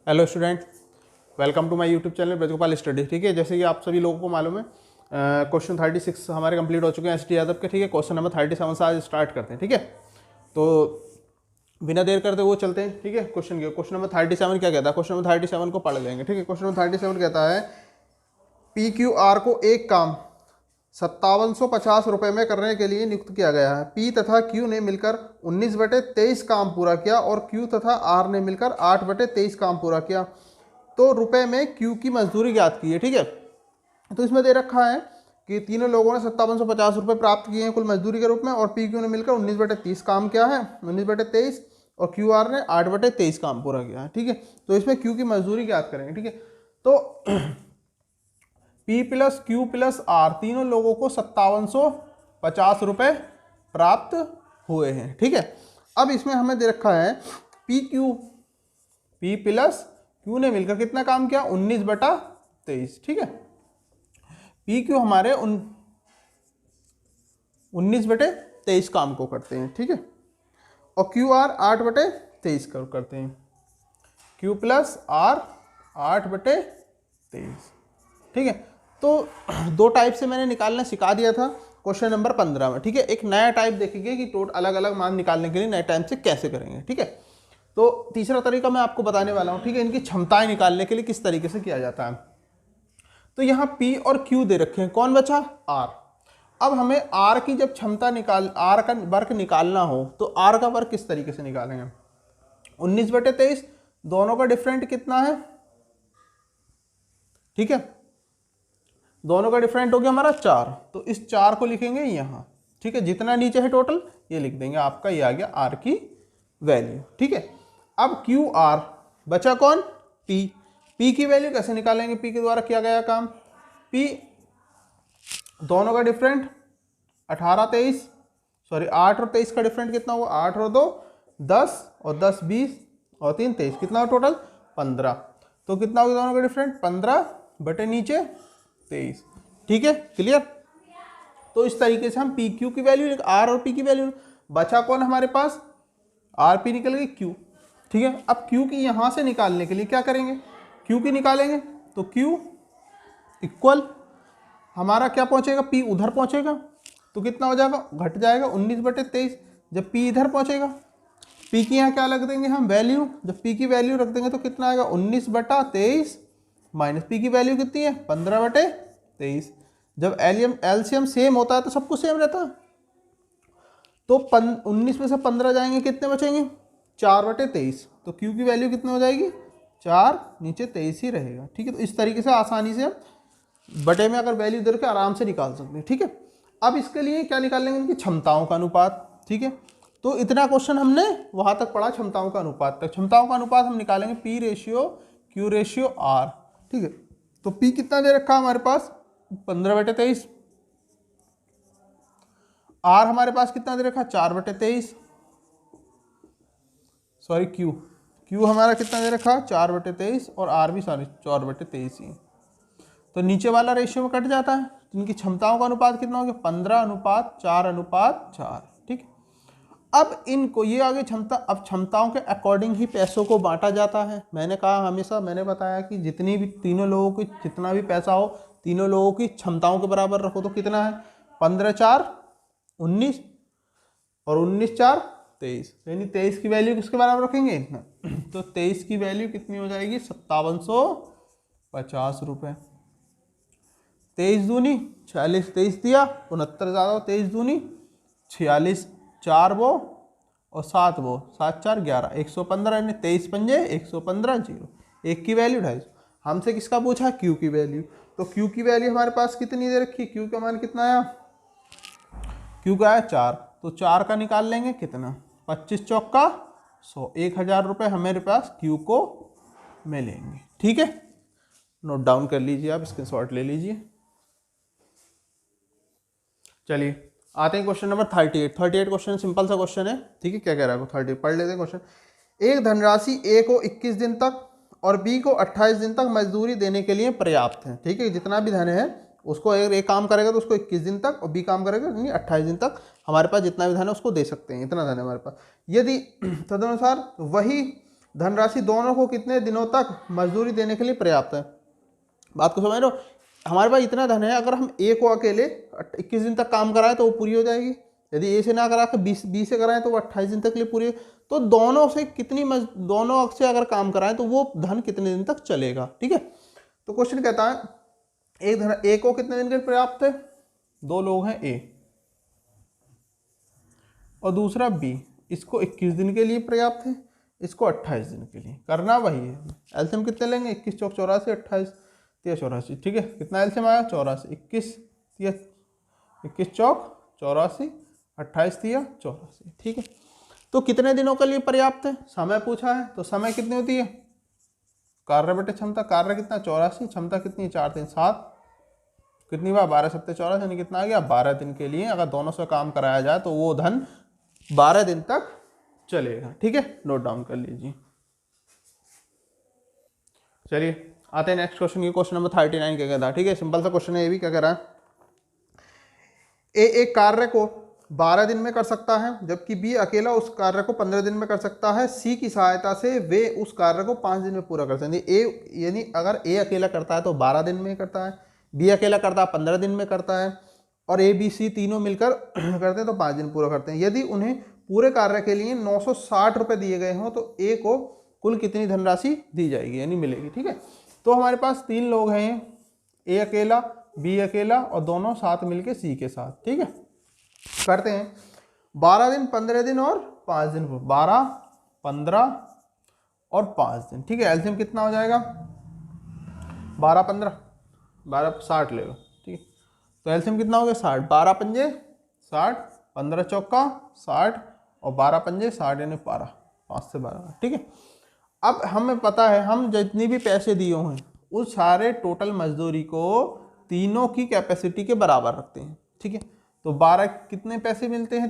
Hello student, welcome to my YouTube channel Brajgopal study. ठीक है, जैसे कि आप सभी लोगों को मालूम है क्वेश्चन 36 हमारे कंप्लीट हो चुके हैं एस टी यादव के। ठीक है, क्वेश्चन नंबर 37 से आज स्टार्ट करते हैं। ठीक है, तो बिना देर करते हुए चलते हैं। ठीक है, क्वेश्चन नंबर 37 क्या कहता है, क्वेश्चन नंबर 37 को पढ़ लेंगे। ठीक है, क्वेश्चन नंबर 37 कहता है पी क्यू आर को एक काम 5750 रुपये में करने के लिए नियुक्त किया गया है। पी तथा क्यू ने मिलकर 19/23 काम पूरा किया और क्यू तथा आर ने मिलकर 8/23 काम पूरा किया। तो रुपए में क्यू की मजदूरी ज्ञात की है। ठीक है, तो इसमें दे रखा है कि तीनों लोगों ने 5750 रुपये प्राप्त किए हैं कुल मजदूरी के रूप में, और पी क्यू ने मिलकर 19/30 काम किया है, 19/23, और क्यू आर ने 8/23 काम पूरा किया है। ठीक है, तो इसमें क्यू की मजदूरी ज्ञात करेंगे। ठीक है, तो P plus Q plus R तीनों लोगों को 5750 रुपये प्राप्त हुए हैं। ठीक है, अब इसमें हमें दे रखा है P प्लस क्यू ने मिलकर कितना काम किया, 19/23। ठीक है, P क्यू हमारे 19/23 काम को करते हैं। ठीक है, और क्यू आर 8/23 करते हैं। Q plus R 8/23। ठीक है, तो दो टाइप से मैंने निकालना सिखा दिया था क्वेश्चन नंबर 15 में। ठीक है, एक नया टाइप देखेंगे कि टोटल अलग अलग मान निकालने के लिए नए टाइप से कैसे करेंगे। ठीक है, तो तीसरा तरीका मैं आपको बताने वाला हूँ। ठीक है, इनकी क्षमताएं निकालने के लिए किस तरीके से किया जाता है। तो यहाँ P और Q दे रखे हैं, कौन बचा, R। अब हमें R की जब क्षमता R का वर्क निकालना हो तो R का वर्क किस तरीके से निकालेंगे। 19/23, दोनों का डिफरेंट कितना है। ठीक है, दोनों का डिफरेंट हो गया हमारा 4, तो इस 4 को लिखेंगे यहाँ। ठीक है, जितना नीचे है टोटल ये लिख देंगे, आपका ये आ गया R की वैल्यू। ठीक है, अब क्यू आर बचा कौन, P की वैल्यू कैसे निकालेंगे, P के द्वारा किया गया काम। P दोनों का डिफरेंट 8 और 23 का डिफरेंट कितना हुआ, 8 और 2 10, और 10 20, और 3 23, कितना हुआ टोटल 15। तो कितना होगा दोनों का डिफरेंट, 15 बटे नीचे 23। ठीक है, क्लियर। तो इस तरीके से हम पी क्यू की वैल्यू, आर और पी की वैल्यू, बचा कौन हमारे पास, आर पी निकल गई क्यू। ठीक है, अब क्यू की यहां से निकालने के लिए क्या करेंगे, क्यू की निकालेंगे तो क्यू इक्वल हमारा क्या पहुंचेगा, पी उधर पहुंचेगा तो कितना हो जाएगा, घट जाएगा 19/23। जब पी इधर पहुंचेगा, पी की यहाँ क्या रख देंगे हम, वैल्यू। जब पी की वैल्यू रख देंगे तो कितना आएगा, 19/23 माइनस पी की वैल्यू कितनी है, 15/23। जब एलसीएम सेम होता है तो सब कुछ सेम रहता है, तो 19 में से 15 जाएंगे, कितने बचेंगे, 4/23। तो क्यू की वैल्यू कितनी हो जाएगी, 4 नीचे 23 ही रहेगा। ठीक है, तो इस तरीके से आसानी से बटे में अगर वैल्यू दे के आराम से निकाल सकते हैं। ठीक है, अब इसके लिए क्या निकाल लेंगे, इनकी क्षमताओं का अनुपात। ठीक है, तो इतना क्वेश्चन हमने वहां तक पढ़ा क्षमताओं का अनुपात तक। क्षमताओं का अनुपात हम निकालेंगे P ratio Q ratio R। ठीक है, तो P कितना दे रखा हमारे पास, 15/23। R हमारे पास कितना दे रखा, 4/23। सॉरी, Q हमारा कितना दे रखा, 4/23, और R भी 4/23 ही। तो नीचे वाला रेशियो में कट जाता है, इनकी क्षमताओं का अनुपात कितना हो गया, 15:4:4। ठीक है, अब इनको ये आगे क्षमता, अब क्षमताओं के अकॉर्डिंग ही पैसों को बांटा जाता है। मैंने कहा हमेशा, मैंने बताया कि जितनी भी तीनों लोगों की जितना भी पैसा हो, तीनों लोगों की क्षमताओं के बराबर रखो। तो कितना है, 15/4 19, और 19/4 23, यानी 23 की वैल्यू किसके बराबर रखेंगे तो 23 की वैल्यू कितनी हो जाएगी, 5750 रुपये। 23 दूनी 46, 23 दिया 69 ज़्यादा, 23 दूनी 46, 4 वो और 7 वो, 7 4 11, 115, यानी 23 पंजे 115, 0, एक की वैल्यू 250। हमसे किसका पूछा, क्यू की वैल्यू। तो क्यू की वैल्यू हमारे पास कितनी दे रखी, क्यू का मान कितना आया, क्यू का आया 4, तो 4 का निकाल लेंगे कितना, 25 चौका 100, 1000 रुपये हमारे पास क्यू को मिलेंगे। ठीक है, नोट डाउन कर लीजिए, आप स्क्रीनशॉट ले लीजिए। चलिए आते हैं क्वेश्चन नंबर 38 क्वेश्चन सिंपल सा क्वेश्चन है। ठीक है, क्या कह रहा है 30 पढ़ लेते हैं क्वेश्चन। एक धनराशि ए को 21 दिन तक और बी को 28 दिन तक मजदूरी देने के लिए पर्याप्त है। ठीक है, जितना भी धन है उसको, अगर एक काम करेगा तो उसको 21 दिन तक, और बी काम करेगा यानी 28 दिन तक हमारे पास जितना भी धन है उसको दे सकते हैं, इतना धन है हमारे पास। यदि तदनुसार वही धनराशि दोनों को कितने दिनों तक मजदूरी देने के लिए पर्याप्त है। बात को समझ रहे हो, हमारे पास इतना धन है, अगर हम ए को अकेले 21 दिन तक काम कराएं तो वो पूरी हो जाएगी, यदि ए से ना करा के बी से कराएं तो वो 28 दिन तक के लिए पूरी। तो दोनों से दोनों से अगर काम कराएं तो वो धन कितने दिन तक चलेगा, ठीक है। तो क्वेश्चन कहता है एक धन ए को कितने दिन के लिए पर्याप्त है, 2 लोग हैं ए और दूसरा बी, इसको 21 दिन के लिए पर्याप्त है, इसको 28 दिन के लिए। करना वही है, एलसीएम कितने लेंगे, 21 चौक 84, 28 3 84, ठीक है। कितना एलसीएम आया 84, 21 चौक 84, 28 3 84, ठीक है। तो कितने दिनों के लिए पर्याप्त है, समय पूछा है, तो समय कितनी होती है, कार्य बटे क्षमता, कार्य कितना 84, क्षमता कितनी 4 3 7, कितनी बार 12 7 14, यानी कितना आ गया 12 दिन के लिए। अगर दोनों से काम कराया जाए तो वो धन 12 दिन तक चलेगा, ठीक है। नोट डाउन कर लीजिए। चलिए आते हैं नेक्स्ट क्वेश्चन की। क्वेश्चन नंबर 39 क्या कहता है, ठीक है, सिंपल सा क्वेश्चन है ये भी। क्या कह रहा है, ए एक कार्य को 12 दिन में कर सकता है जबकि बी अकेला उस कार्य को 15 दिन में कर सकता है। सी की सहायता से वे उस कार्य को 5 दिन में पूरा कर सकते हैं। ए यानी अगर ए अकेला करता है तो 12 दिन में करता है, बी अकेला करता है 15 दिन में करता है, और ए बी सी तीनों मिलकर करते हैं तो 5 दिन पूरा करते हैं। यदि उन्हें पूरे कार्य के लिए 960 रुपये दिए गए हों तो ए को कुल कितनी धनराशि दी जाएगी, यानी मिलेगी, ठीक है। तो हमारे पास 3 लोग हैं, ए अकेला, बी अकेला और दोनों साथ मिलके सी के साथ, ठीक है। करते हैं 12 दिन, 15 दिन और 5 दिन, 12 15 और 5 दिन, ठीक है। एलसीएम कितना हो जाएगा 12 15 12 60 लेगा, ठीक है। तो एलसीएम कितना हो गया 60, 12 पंजे 60, 15 चौका 60 और 12 पंजे 60 यानी 12, 5 से 12, ठीक है। अब हमें पता है हम जितनी भी पैसे दिए हैं उस सारे टोटल मजदूरी को तीनों की कैपेसिटी के बराबर रखते हैं, ठीक है। तो 12 कितने पैसे मिलते हैं,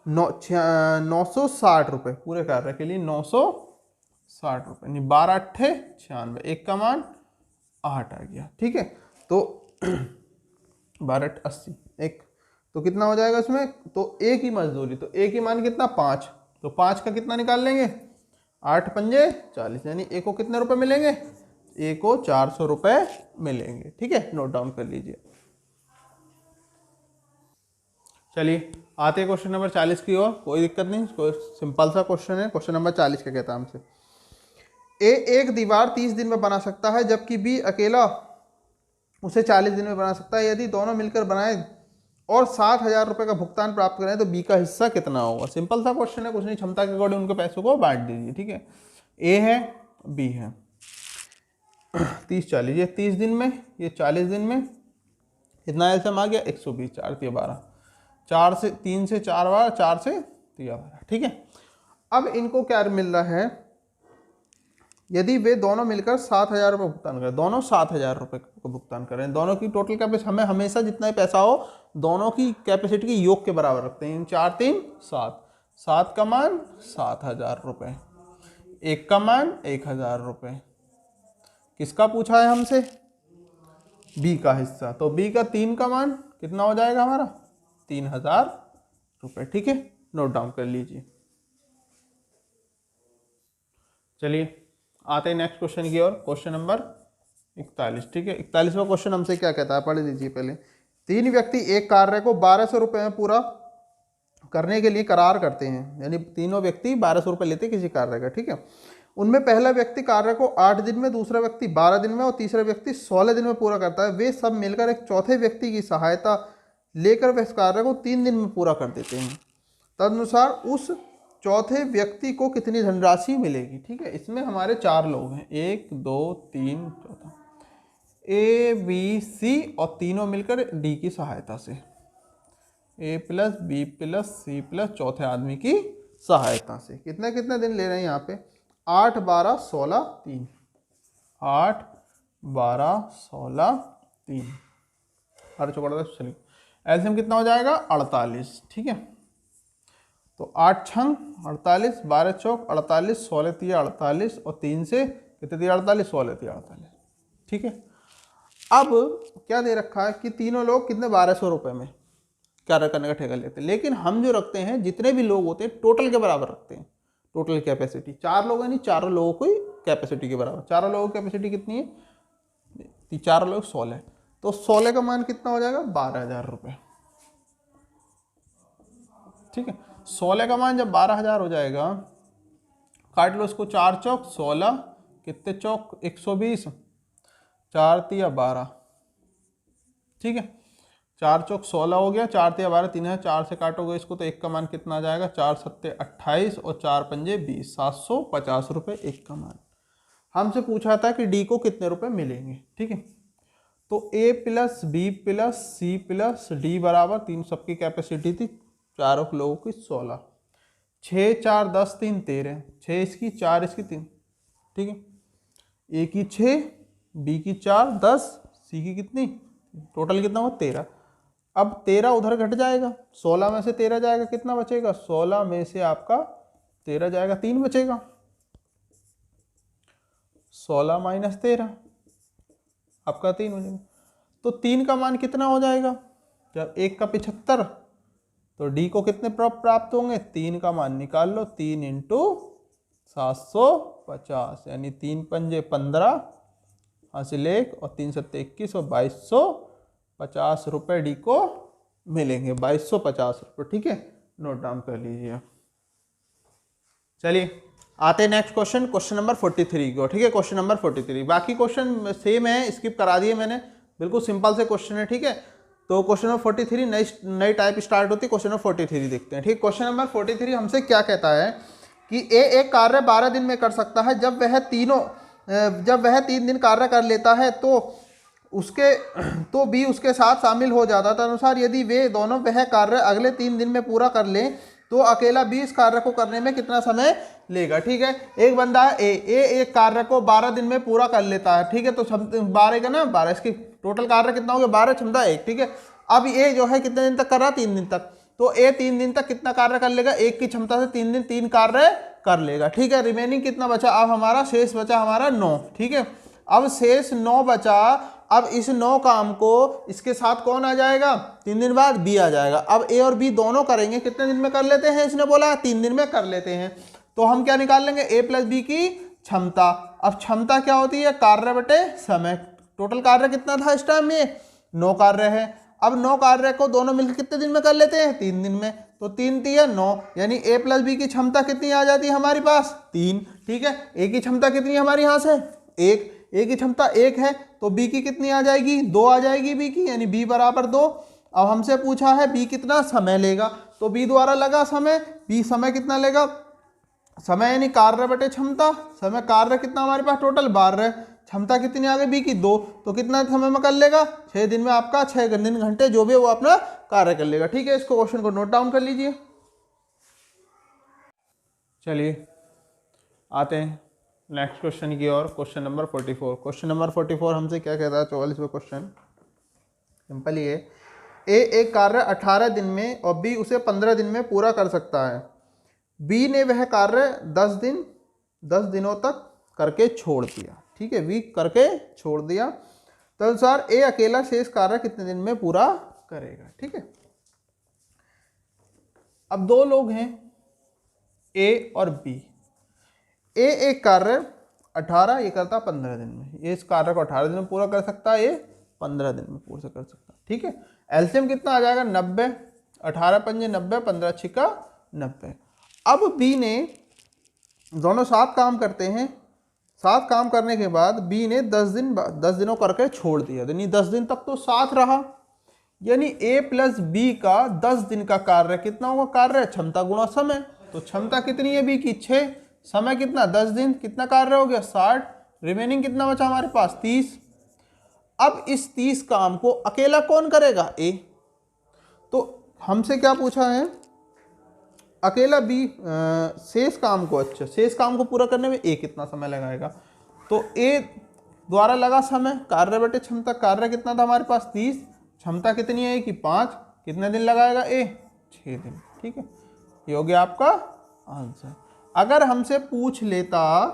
960 रुपये पूरे कार्य के लिए, 960 रुपये, यानी 12 अट्ठे 96, एक का मान 8 आ गया, ठीक है। तो 12 80 एक, तो कितना हो जाएगा इसमें, तो एक ही मजदूरी, तो एक ही मान कितना 5, तो 5 का कितना निकाल लेंगे 8 पंजे 40, यानी ए को कितने रुपए मिलेंगे, ए को 400 रुपये मिलेंगे, ठीक है। नोट डाउन कर लीजिए। चलिए आते हैं क्वेश्चन नंबर 40 की ओर, कोई दिक्कत नहीं, कोई सिंपल सा क्वेश्चन है। क्वेश्चन नंबर 40 क्या कहता है हमसे, ए एक दीवार 30 दिन में बना सकता है जबकि बी अकेला उसे 40 दिन में बना सकता है। यदि दोनों मिलकर बनाए और 70,000 रुपये का भुगतान प्राप्त करें तो बी का हिस्सा कितना होगा। सिंपल सा क्वेश्चन है, कुछ नहीं, क्षमता के अकॉर्डिंग उनके पैसों को बांट दीजिए, ठीक है। ए है बी है 30 40, ये 30 दिन में, ये 40 दिन में, कितना एलसीएम आ गया 120, 4 3 12, 4 से 3 से 4 बार, 4 से 3 12, ठीक है। अब इनको क्या मिल रहा है, यदि वे दोनों मिलकर 7000 रुपये भुगतान करें, दोनों 7000 रुपये का भुगतान करें, दोनों की टोटल कैपेसिटी, हमें हमेशा जितना ही पैसा हो दोनों की कैपेसिटी के योग के बराबर रखते हैं। 4 3 7, 7 का मान 7000 रुपये, एक का मान 1000 रुपये। किसका पूछा है हमसे, बी का हिस्सा, तो बी का 3 का मान कितना हो जाएगा हमारा 3000 रुपये, ठीक है। नोट डाउन कर लीजिए। चलिए आते हैं नेक्स्ट क्वेश्चन की ओर, क्वेश्चन नंबर 41, ठीक है। 41वां क्वेश्चन हमसे क्या कहता है, पढ़ लीजिए पहले। 3 व्यक्ति एक कार्य को 1200 रुपये में पूरा करने के लिए करार करते हैं, यानी तीनों व्यक्ति 1200 रुपये लेते हैं किसी कार्य का, ठीक है। उनमें पहला व्यक्ति कार्य को 8 दिन में, दूसरा व्यक्ति 12 दिन में और तीसरा व्यक्ति 16 दिन में पूरा करता है। वे सब मिलकर एक चौथे व्यक्ति की सहायता लेकर वे इस कार्य को 3 दिन में पूरा कर देते हैं। तदनुसार उस चौथे व्यक्ति को कितनी धनराशि मिलेगी, ठीक है। इसमें हमारे 4 लोग हैं, 1 2 3 चौथा, ए बी सी, और तीनों मिलकर डी की सहायता से, A plus B plus C plus चौथे आदमी की सहायता से कितने कितने दिन ले रहे हैं यहाँ पे, 8 12 16 3, 8 12 16 3, 8 चौका, चलिए एलसीएम कितना हो जाएगा 48, ठीक है। तो 8 छंग 48, 12 चौक 48, 16 3 48 और 3 से कितने दिया 48, 16 3 48, ठीक है। अब क्या दे रखा है कि तीनों लोग कितने 1200 रुपये में कार्य करने का ठेका लेते हैं, लेकिन हम जो रखते हैं जितने भी लोग होते हैं टोटल के बराबर रखते हैं, टोटल कैपेसिटी 4 लोग हैं, नहीं 4 लोगों की कैपेसिटी के बराबर। 4 लोगों की कैपेसिटी कितनी है? 4 लोग 16, तो 16 का मान कितना हो जाएगा? 12,000 रुपये। ठीक है, 16 का मान जब 12,000 हो जाएगा, काट लो इसको, 4 चौक 16, कितने चौक 120, 4 तिया 12। ठीक है, 4 चौक 16 हो गया, 4 तिया 12, 3 है, 4 से काटोगे इसको तो एक का मान कितना आ जाएगा? 4 सत्ते 28 और 4 पंजे 20, 750 रुपये एक का मान। हमसे पूछा था कि डी को कितने रुपए मिलेंगे। ठीक है, तो A plus B plus C plus D बराबर 3, सबकी कैपेसिटी थी चारों लोगों की 16, 6 4 10 3 13, 6 इसकी 4 इसकी 3। ठीक है, ए की 6, बी की 4 10, सी की कितनी, टोटल कितना हुआ 13। अब 13 उधर घट जाएगा, 16 में से 13 जाएगा, कितना बचेगा? 16 में से आपका 13 जाएगा, 3 बचेगा। 16 माइनस 13 आपका 3 हो जाएगा। तो 3 का मान कितना हो जाएगा? जब 1 का 75, तो डी को कितने प्राप्त होंगे? 3 का मान निकाल लो, 3 इंटू 750, यानी 3 पंजे 15, हासिल 1 और 3 सत्ते 21 और 2250 रुपये डी को मिलेंगे, 2250 रुपये। ठीक है, नोट डाउन कर लीजिए आप। चलिए आते हैं नेक्स्ट क्वेश्चन, क्वेश्चन नंबर 43 को। ठीक है, क्वेश्चन नंबर 43, बाकी क्वेश्चन सेम है, स्किप करा दिए मैंने, बिल्कुल सिंपल से क्वेश्चन है। ठीक है, तो क्वेश्चन नंबर 43 नई टाइप स्टार्ट होती है। क्वेश्चन नंबर 43 देखते हैं। ठीक, क्वेश्चन नंबर 43 हमसे क्या कहता है कि ए एक कार्य 12 दिन में कर सकता है। जब वह 3 दिन कार्य कर लेता है तो बी उसके साथ शामिल हो जाता है। तदनुसार यदि वे दोनों वह कार्य अगले 3 दिन में पूरा कर लें तो अकेला बी इस कार्य को करने में कितना समय लेगा। ठीक है, एक बंदा है ए एक कार्य को 12 दिन में पूरा कर लेता है। ठीक है, तो 12 का ना 12, इसकी टोटल कार्य कितना हो गया? 12, क्षमता 1। ठीक है, अब ए जो है कितने दिन तक कर रहा? 3 दिन तक। तो ए 3 दिन तक कितना कार्य कर लेगा? 1 की क्षमता से 3 दिन 3 कार्य कर लेगा। ठीक है, रिमेनिंग कितना बचा? अब हमारा शेष बचा हमारा 9। ठीक है, अब शेष 9 बचा। अब इस 9 काम को इसके साथ कौन आ जाएगा? 3 दिन बाद बी आ जाएगा। अब ए और बी दोनों करेंगे, कितने दिन में कर लेते हैं? इसने बोला 3 दिन में कर लेते हैं। तो हम क्या निकाल लेंगे? ए प्लस बी की क्षमता। अब क्षमता क्या होती है? कार्य बटे समय। टोटल कार्य कितना था इस टाइम में? 9 कार्य है। अब 9 कार्य को दोनों मिलकर कितने दिन में कर लेते हैं? 3 दिन में। तो 3 तिया 9, यानी ए प्लस बी की क्षमता कितनी आ जाती है हमारे पास? 3। ठीक है, ए की क्षमता कितनी है हमारे यहाँ से? 1। ए की क्षमता 1 है, तो बी की कितनी आ जाएगी? 2 आ जाएगी बी की, यानी बी बराबर 2। अब हमसे पूछा है बी कितना समय लेगा, तो बी द्वारा लगा समय। बी समय कितना लेगा? समय यानी कार्य बटे क्षमता। समय कार्य कितना हमारे पास? टोटल 12। क्षमता कितनी आ गई बी की? 2। तो कितना समय में कर लेगा? 6 दिन में आपका 6 दिन घंटे जो भी वो अपना कार्य कर लेगा। ठीक है, इसको क्वेश्चन को नोट डाउन कर लीजिए। चलिए आते हैं नेक्स्ट क्वेश्चन की ओर, क्वेश्चन नंबर 44। क्वेश्चन नंबर 44 हमसे क्या कहता है? 44वां क्वेश्चन सिंपल ही है। ए एक कार्य 18 दिन में और बी उसे 15 दिन में पूरा कर सकता है। बी ने वह कार्य 10 दिनों तक करके छोड़ दिया। ठीक है, बी करके छोड़ दिया। तदनुसार ए अकेला शेष कार्य कितने दिन में पूरा करेगा। ठीक है, अब 2 लोग हैं ए और बी। ए एक कार्य 18, ये करता 15 दिन में। ये इस कार्य को 18 दिन में पूरा कर सकता है, ये 15 दिन में पूरा कर सकता है। ठीक है, एलसीएम कितना आ जाएगा? 90। 18 पंजे 90, 15 छिका 90। अब बी ने दोनों 7 काम करते हैं। 7 काम करने के बाद बी ने 10 दिनों करके छोड़ दिया, यानी 10 दिन तक तो साथ रहा। यानी ए प्लस बी का 10 दिन का कार्य कितना होगा? कार्य क्षमता गुणा समय। तो क्षमता कितनी है बी की? 6। समय कितना? 10 दिन। कितना कार्य हो गया? 60। रिमेनिंग कितना बचा हमारे पास? 30। अब इस 30 काम को अकेला कौन करेगा? ए। तो हमसे क्या पूछा है? अकेला बी शेष काम को, अच्छा शेष काम को पूरा करने में ए कितना समय लगाएगा? तो ए द्वारा लगा समय, कार्य बटे क्षमता। कार्य कितना था हमारे पास? 30। क्षमता कितनी है कि 5। कितने दिन लगाएगा ए? 6 दिन। ठीक है, ये हो गया आपका आंसर। अगर हमसे पूछ लेता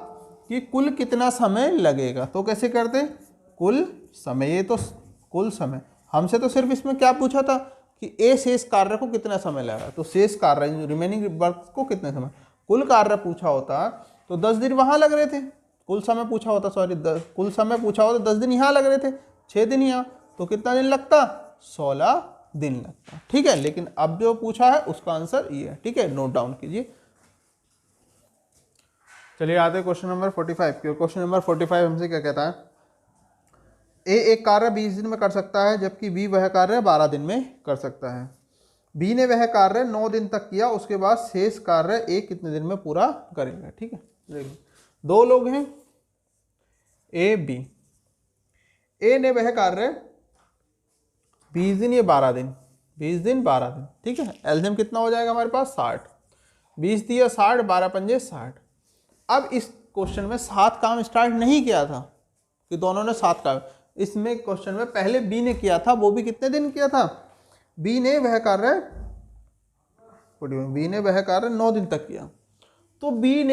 कि कुल कितना समय लगेगा तो कैसे करते? कुल समय, ये तो कुल समय। हमसे तो सिर्फ इसमें क्या पूछा था कि ए शेष कार्य को कितना समय लगा, तो शेष कार्य रिमेनिंग वर्क को कितने समय। कुल कार्य पूछा होता तो 10 दिन वहाँ लग रहे थे, कुल समय पूछा होता, सॉरी कुल समय पूछा होता 10 दिन यहाँ लग रहे थे, 6 दिन यहाँ, तो कितना दिन लगता, 16 दिन लगता। ठीक है, लेकिन अब जो पूछा है उसका आंसर ये है। ठीक है, नोट डाउन कीजिए। चलिए आते हैं क्वेश्चन नंबर 45 की। क्वेश्चन नंबर 45 हमसे क्या कहता है, ए एक कार्य 20 दिन में कर सकता है जबकि बी वह कार्य 12 दिन में कर सकता है। बी ने वह कार्य 9 दिन तक किया, उसके बाद शेष कार्य ए कितने दिन में पूरा करेगा। ठीक है, देखिए दो लोग हैं ए बी, ए ने वह कार्य 20 दिन, ये 12 दिन, 20 दिन 12 दिन। ठीक है, एलसीएम कितना हो जाएगा हमारे पास 60, 20 दिया 60, 12 पंजे 60। अब इस क्वेश्चन में 7 काम स्टार्ट नहीं किया था कि दोनों ने 7 काम, इसमें क्वेश्चन में पहले बी ने किया था, वो भी कितने दिन किया था, बी ने वह कार्य 9 दिन तक किया। तो बी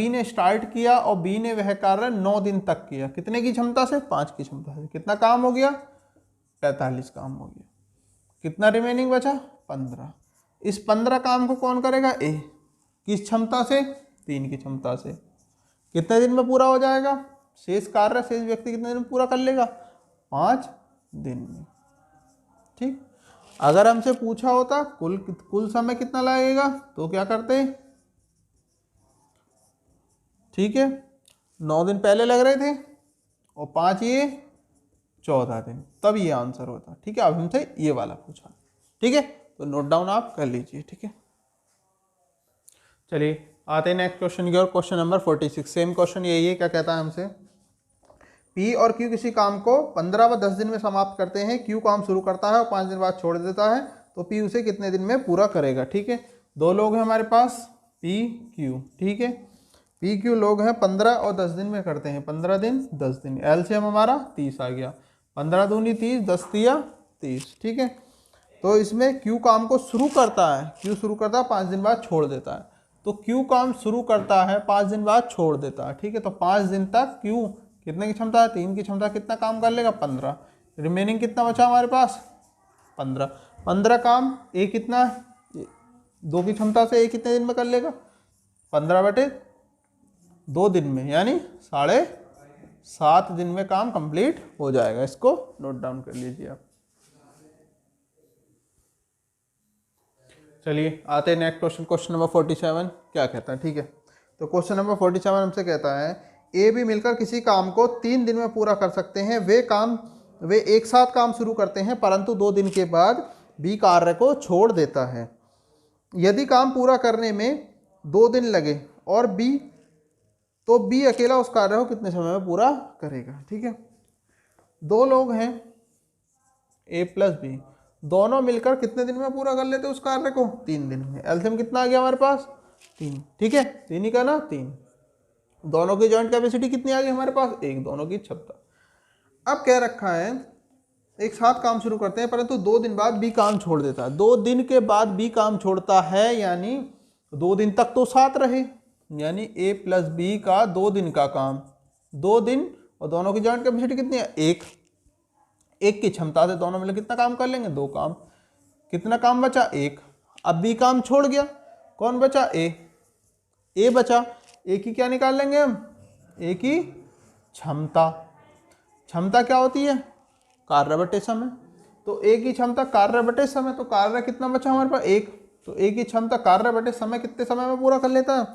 ने स्टार्ट किया और बी ने वह कार्य 9 दिन तक किया, कितने की क्षमता से, 5 की क्षमता से। कितना काम हो गया, 45 काम हो गया। कितना रिमेनिंग बचा, 15। इस 15 काम को कौन करेगा, ए, किस क्षमता से, 3 की क्षमता से। कितने दिन में पूरा हो जाएगा, शेष कार्य शेष व्यक्ति कितने दिन में पूरा कर लेगा, 5 दिन में। ठीक, अगर हमसे पूछा होता कुल समय कितना लगेगा, तो क्या करते, ठीक है, 9 दिन पहले लग रहे थे और 5 ये 14 दिन, तब ये आंसर होता। ठीक है, अब हमसे ये वाला पूछा। ठीक है, तो नोट डाउन आप कर लीजिए। ठीक है, चलिए आते हैं नेक्स्ट क्वेश्चन की ओर। क्वेश्चन नंबर 46, सेम क्वेश्चन यही है। क्या कहता है हमसे, पी और क्यू किसी काम को 15 व 10 दिन में समाप्त करते हैं। क्यू काम शुरू करता है और 5 दिन बाद छोड़ देता है, तो पी उसे कितने दिन में पूरा करेगा। ठीक है, दो लोग हैं हमारे पास पी क्यू। ठीक है, पी क्यू लोग हैं, 15 और 10 दिन में करते हैं, 15 दिन 10 दिन, एलसीएम हमारा 30 आ गया, 15 दूनी 30, 10 दिया 30। ठीक है, तो इसमें क्यू काम को शुरू करता है, क्यू शुरू करता है 5 दिन बाद छोड़ देता है, तो क्यू काम शुरू करता है 5 दिन बाद छोड़ देता है। ठीक है, तो 5 दिन तक क्यू कितने की क्षमता है, 3 की क्षमता, कितना काम कर लेगा, 15। रिमेनिंग कितना बचा हमारे पास, 15। 15 काम ए कितना, 2 की क्षमता से ए कितने दिन में कर लेगा, 15/2 दिन में, यानी 7.5 दिन में काम कंप्लीट हो जाएगा। इसको नोट डाउन कर लीजिए आप। चलिए आते हैं नेक्स्ट क्वेश्चन, क्वेश्चन नंबर 47 क्या कहता है। ठीक है, तो क्वेश्चन नंबर 47 हमसे कहता है, ए बी मिलकर किसी काम को 3 दिन में पूरा कर सकते हैं। वे एक साथ काम शुरू करते हैं, परंतु 2 दिन के बाद बी कार्य को छोड़ देता है। यदि काम पूरा करने में 2 दिन लगे और तो बी अकेला उस कार्य को कितने समय में पूरा करेगा। ठीक है, दो लोग हैं ए प्लस बी, दोनों मिलकर कितने दिन में पूरा कर लेते उस कार्य को, 3 दिन में। एलसीएम कितना आ गया हमारे पास, 3। ठीक है, 3 ही का ना, 3। दोनों की जॉइंट कैपेसिटी कितनी आ गई हमारे पास, 1, दोनों की क्षमता। अब क्या रखा है, एक साथ काम शुरू करते हैं परंतु 2 दिन बाद बी काम छोड़ देता है। 2 दिन के बाद बी काम छोड़ता है, यानी 2 दिन तक तो साथ रहे, यानी ए प्लस बी का 2 दिन का काम, 2 दिन, और दोनों की जॉइंट कैपेसिटी कितनी है, 1 की क्षमता से दोनों मिलकर कितना काम कर लेंगे, 2 काम। कितना काम बचा, 1। अब बी काम छोड़ गया, कौन बचा, ए बचा। ए की क्या निकाल लेंगे हम, ए की क्षमता। क्षमता क्या होती है, कार्य बटे समय। तो ए की क्षमता कार्य बटे समय, तो कार्य कितना बचा हमारे पास, 1। तो ए की क्षमता कार्य बटे समय कितने समय में पूरा कर लेता है,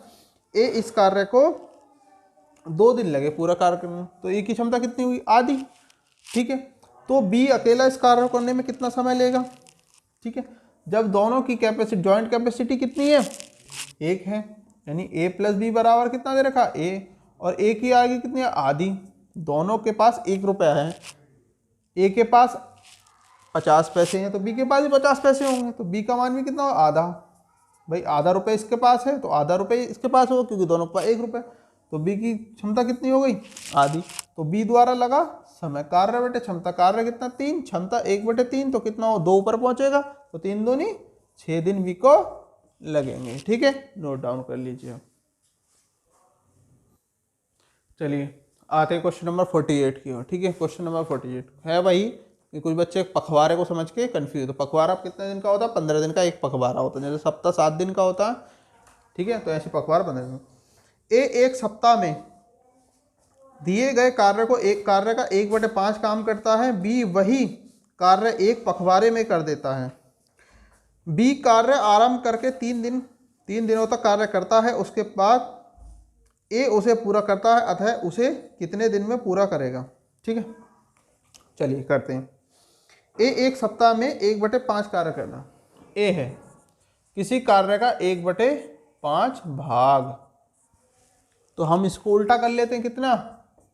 ए इस कार्य को 2 दिन लगे पूरा कार्य करने में, तो ए की क्षमता कितनी हुई, आधी। ठीक है, तो बी अकेला इस कार्य को करने में कितना समय लेगा। ठीक है, जब दोनों की कैपेसिटी, जॉइंट कैपेसिटी कितनी है, 1 है, यानी ए प्लस बी बराबर कितना दे रखा, ए, और ए की आगे कितनी है, आधी। दोनों के पास 1 रुपया है, ए के पास 50 पैसे हैं तो बी के पास भी 50 पैसे होंगे, तो बी का मान भी कितना हो, आधा। भाई आधा रुपये इसके पास है तो आधा रुपये इसके पास होगा, क्योंकि दोनों के पास 1 रुपये, तो बी की क्षमता कितनी हो गई, आधी। तो बी द्वारा लगा समय, कार्य बटे क्षमता, कार्य कितना 3, क्षमता 1/3, तो कितना हो, 2 ऊपर पहुंचेगा, तो 3 दूनी 6 दिन बी को लगेंगे। ठीक है, नोट डाउन कर लीजिए। चलिए आते हैं क्वेश्चन नंबर 48 की ओर। ठीक है, क्वेश्चन नंबर 48 है भाई कि कुछ बच्चे पखवाड़े को समझ के कंफ्यूज, तो पखवाड़ा कितने दिन का होता है, 15 दिन का एक पखवाड़ा होता है। जैसे सप्ताह 7 दिन का होता है, ठीक है, तो ऐसे पखवार बनेगा। ए एक सप्ताह में दिए गए कार्य को एक कार्य का 1/5 काम करता है। बी वही कार्य एक पखवाड़े में कर देता है। बी कार्य आरंभ करके 3 दिनों तक कार्य करता है, उसके बाद ए उसे पूरा करता है, अतः उसे कितने दिन में पूरा करेगा। ठीक है, चलिए करते हैं। ए एक सप्ताह में 1/5 कार्य करना। ए है किसी कार्य का 1/5 भाग, तो हम इसको उल्टा कर लेते हैं, कितना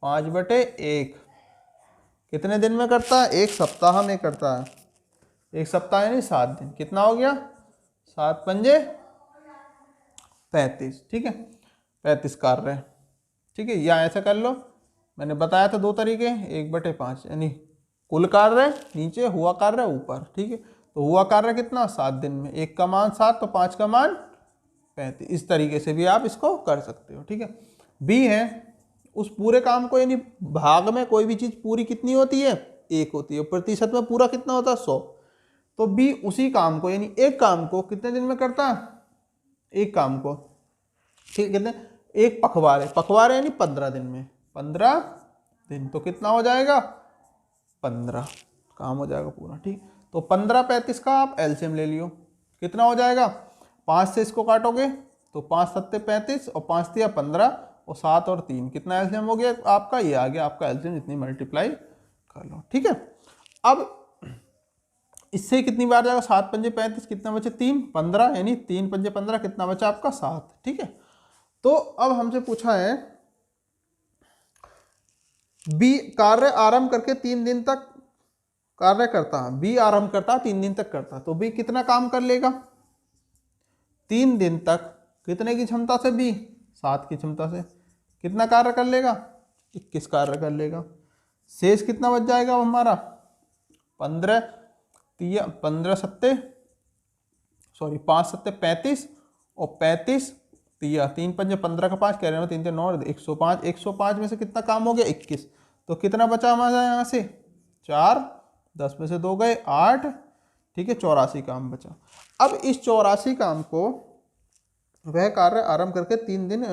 5/1। कितने दिन में करता है, एक सप्ताह में करता है। एक सप्ताह यानी 7 दिन, कितना हो गया 7 पंजे 35। ठीक है, 35 कार्य। ठीक है, या ऐसा कर लो, मैंने बताया था 2 तरीके, 1/5 यानी कुल कार्य नीचे, हुआ कार्य ऊपर। ठीक है, तो हुआ कार्य कितना 7 दिन में, 1 का मान 7 तो 5 का मान 35। इस तरीके से भी आप इसको कर सकते हो। ठीक है, बी है उस पूरे काम को, यानी भाग में कोई भी चीज़ पूरी कितनी होती है 1 होती है, प्रतिशत में पूरा कितना होता है 100। तो बी उसी काम को यानी एक काम को कितने दिन में करता है, एक काम को। ठीक है, कितने, एक पखवाड़े, पखवाड़े यानी 15 दिन में, 15 दिन तो कितना हो जाएगा 15, काम हो जाएगा पूरा। ठीक, तो 15-35 का आप एलसीएम ले लियो, कितना हो जाएगा, 5 से इसको काटोगे तो 5 7 35 और 5 3 15 और 7 और 3 कितना एलसीएम हो गया आपका, ये आ गया आपका एलसीएम, जितनी मल्टीप्लाई कर लो। ठीक है, अब इससे कितनी बार जाएगा, 7 पंजे 35, कितना बचे 3 15 यानी 3 पंजे 15, कितना बचा आपका 7। ठीक है, तो अब हमसे पूछा है बी कार्य आरंभ करके 3 दिन तक कार्य करता है। बी आरंभ करता है 3 दिन तक करता है, तो बी कितना काम कर लेगा 3 दिन तक, कितने की क्षमता से, बी 7 की क्षमता से कितना कार्य कर लेगा 21 कार्य कर लेगा। शेष कितना बच जाएगा हमारा 5 7 35 और 35 3 पंजे 15 का 5 कह रहे हैं 3 9 105। 105 में से कितना काम हो गया 21, तो कितना बचा हमारा यहाँ से 4, 10 में से 2 गए 8। ठीक है, 84 काम बचा। अब इस 84 काम को वह कार्य आरंभ करके 3 दिन,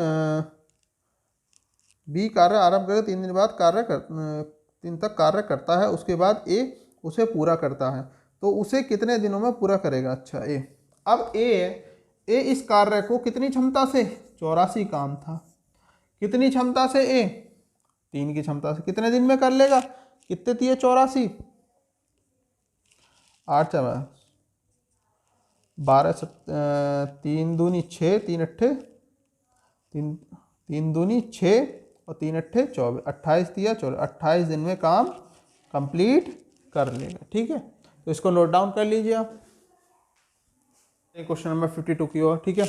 बी कार्य आरंभ करके 3 दिन बाद 3 दिन तक कार्य करता है, उसके बाद ए उसे पूरा करता है, तो उसे कितने दिनों में पूरा करेगा। अच्छा, ए अब ए इस कार्य को कितनी क्षमता से, 84 काम था, कितनी क्षमता से, ए 3 की क्षमता से कितने दिन में कर लेगा, कितने थी 84 8 12 3 दूनी 6 3 अट्ठे 3 दूनी 6 और 3 अट्ठे 24, 28 दिया 24, 28 दिन में काम कंप्लीट कर लेगा। ठीक है, तो इसको नोट डाउन कर लीजिए आप। क्वेश्चन नंबर 52 की ओर। ठीक है,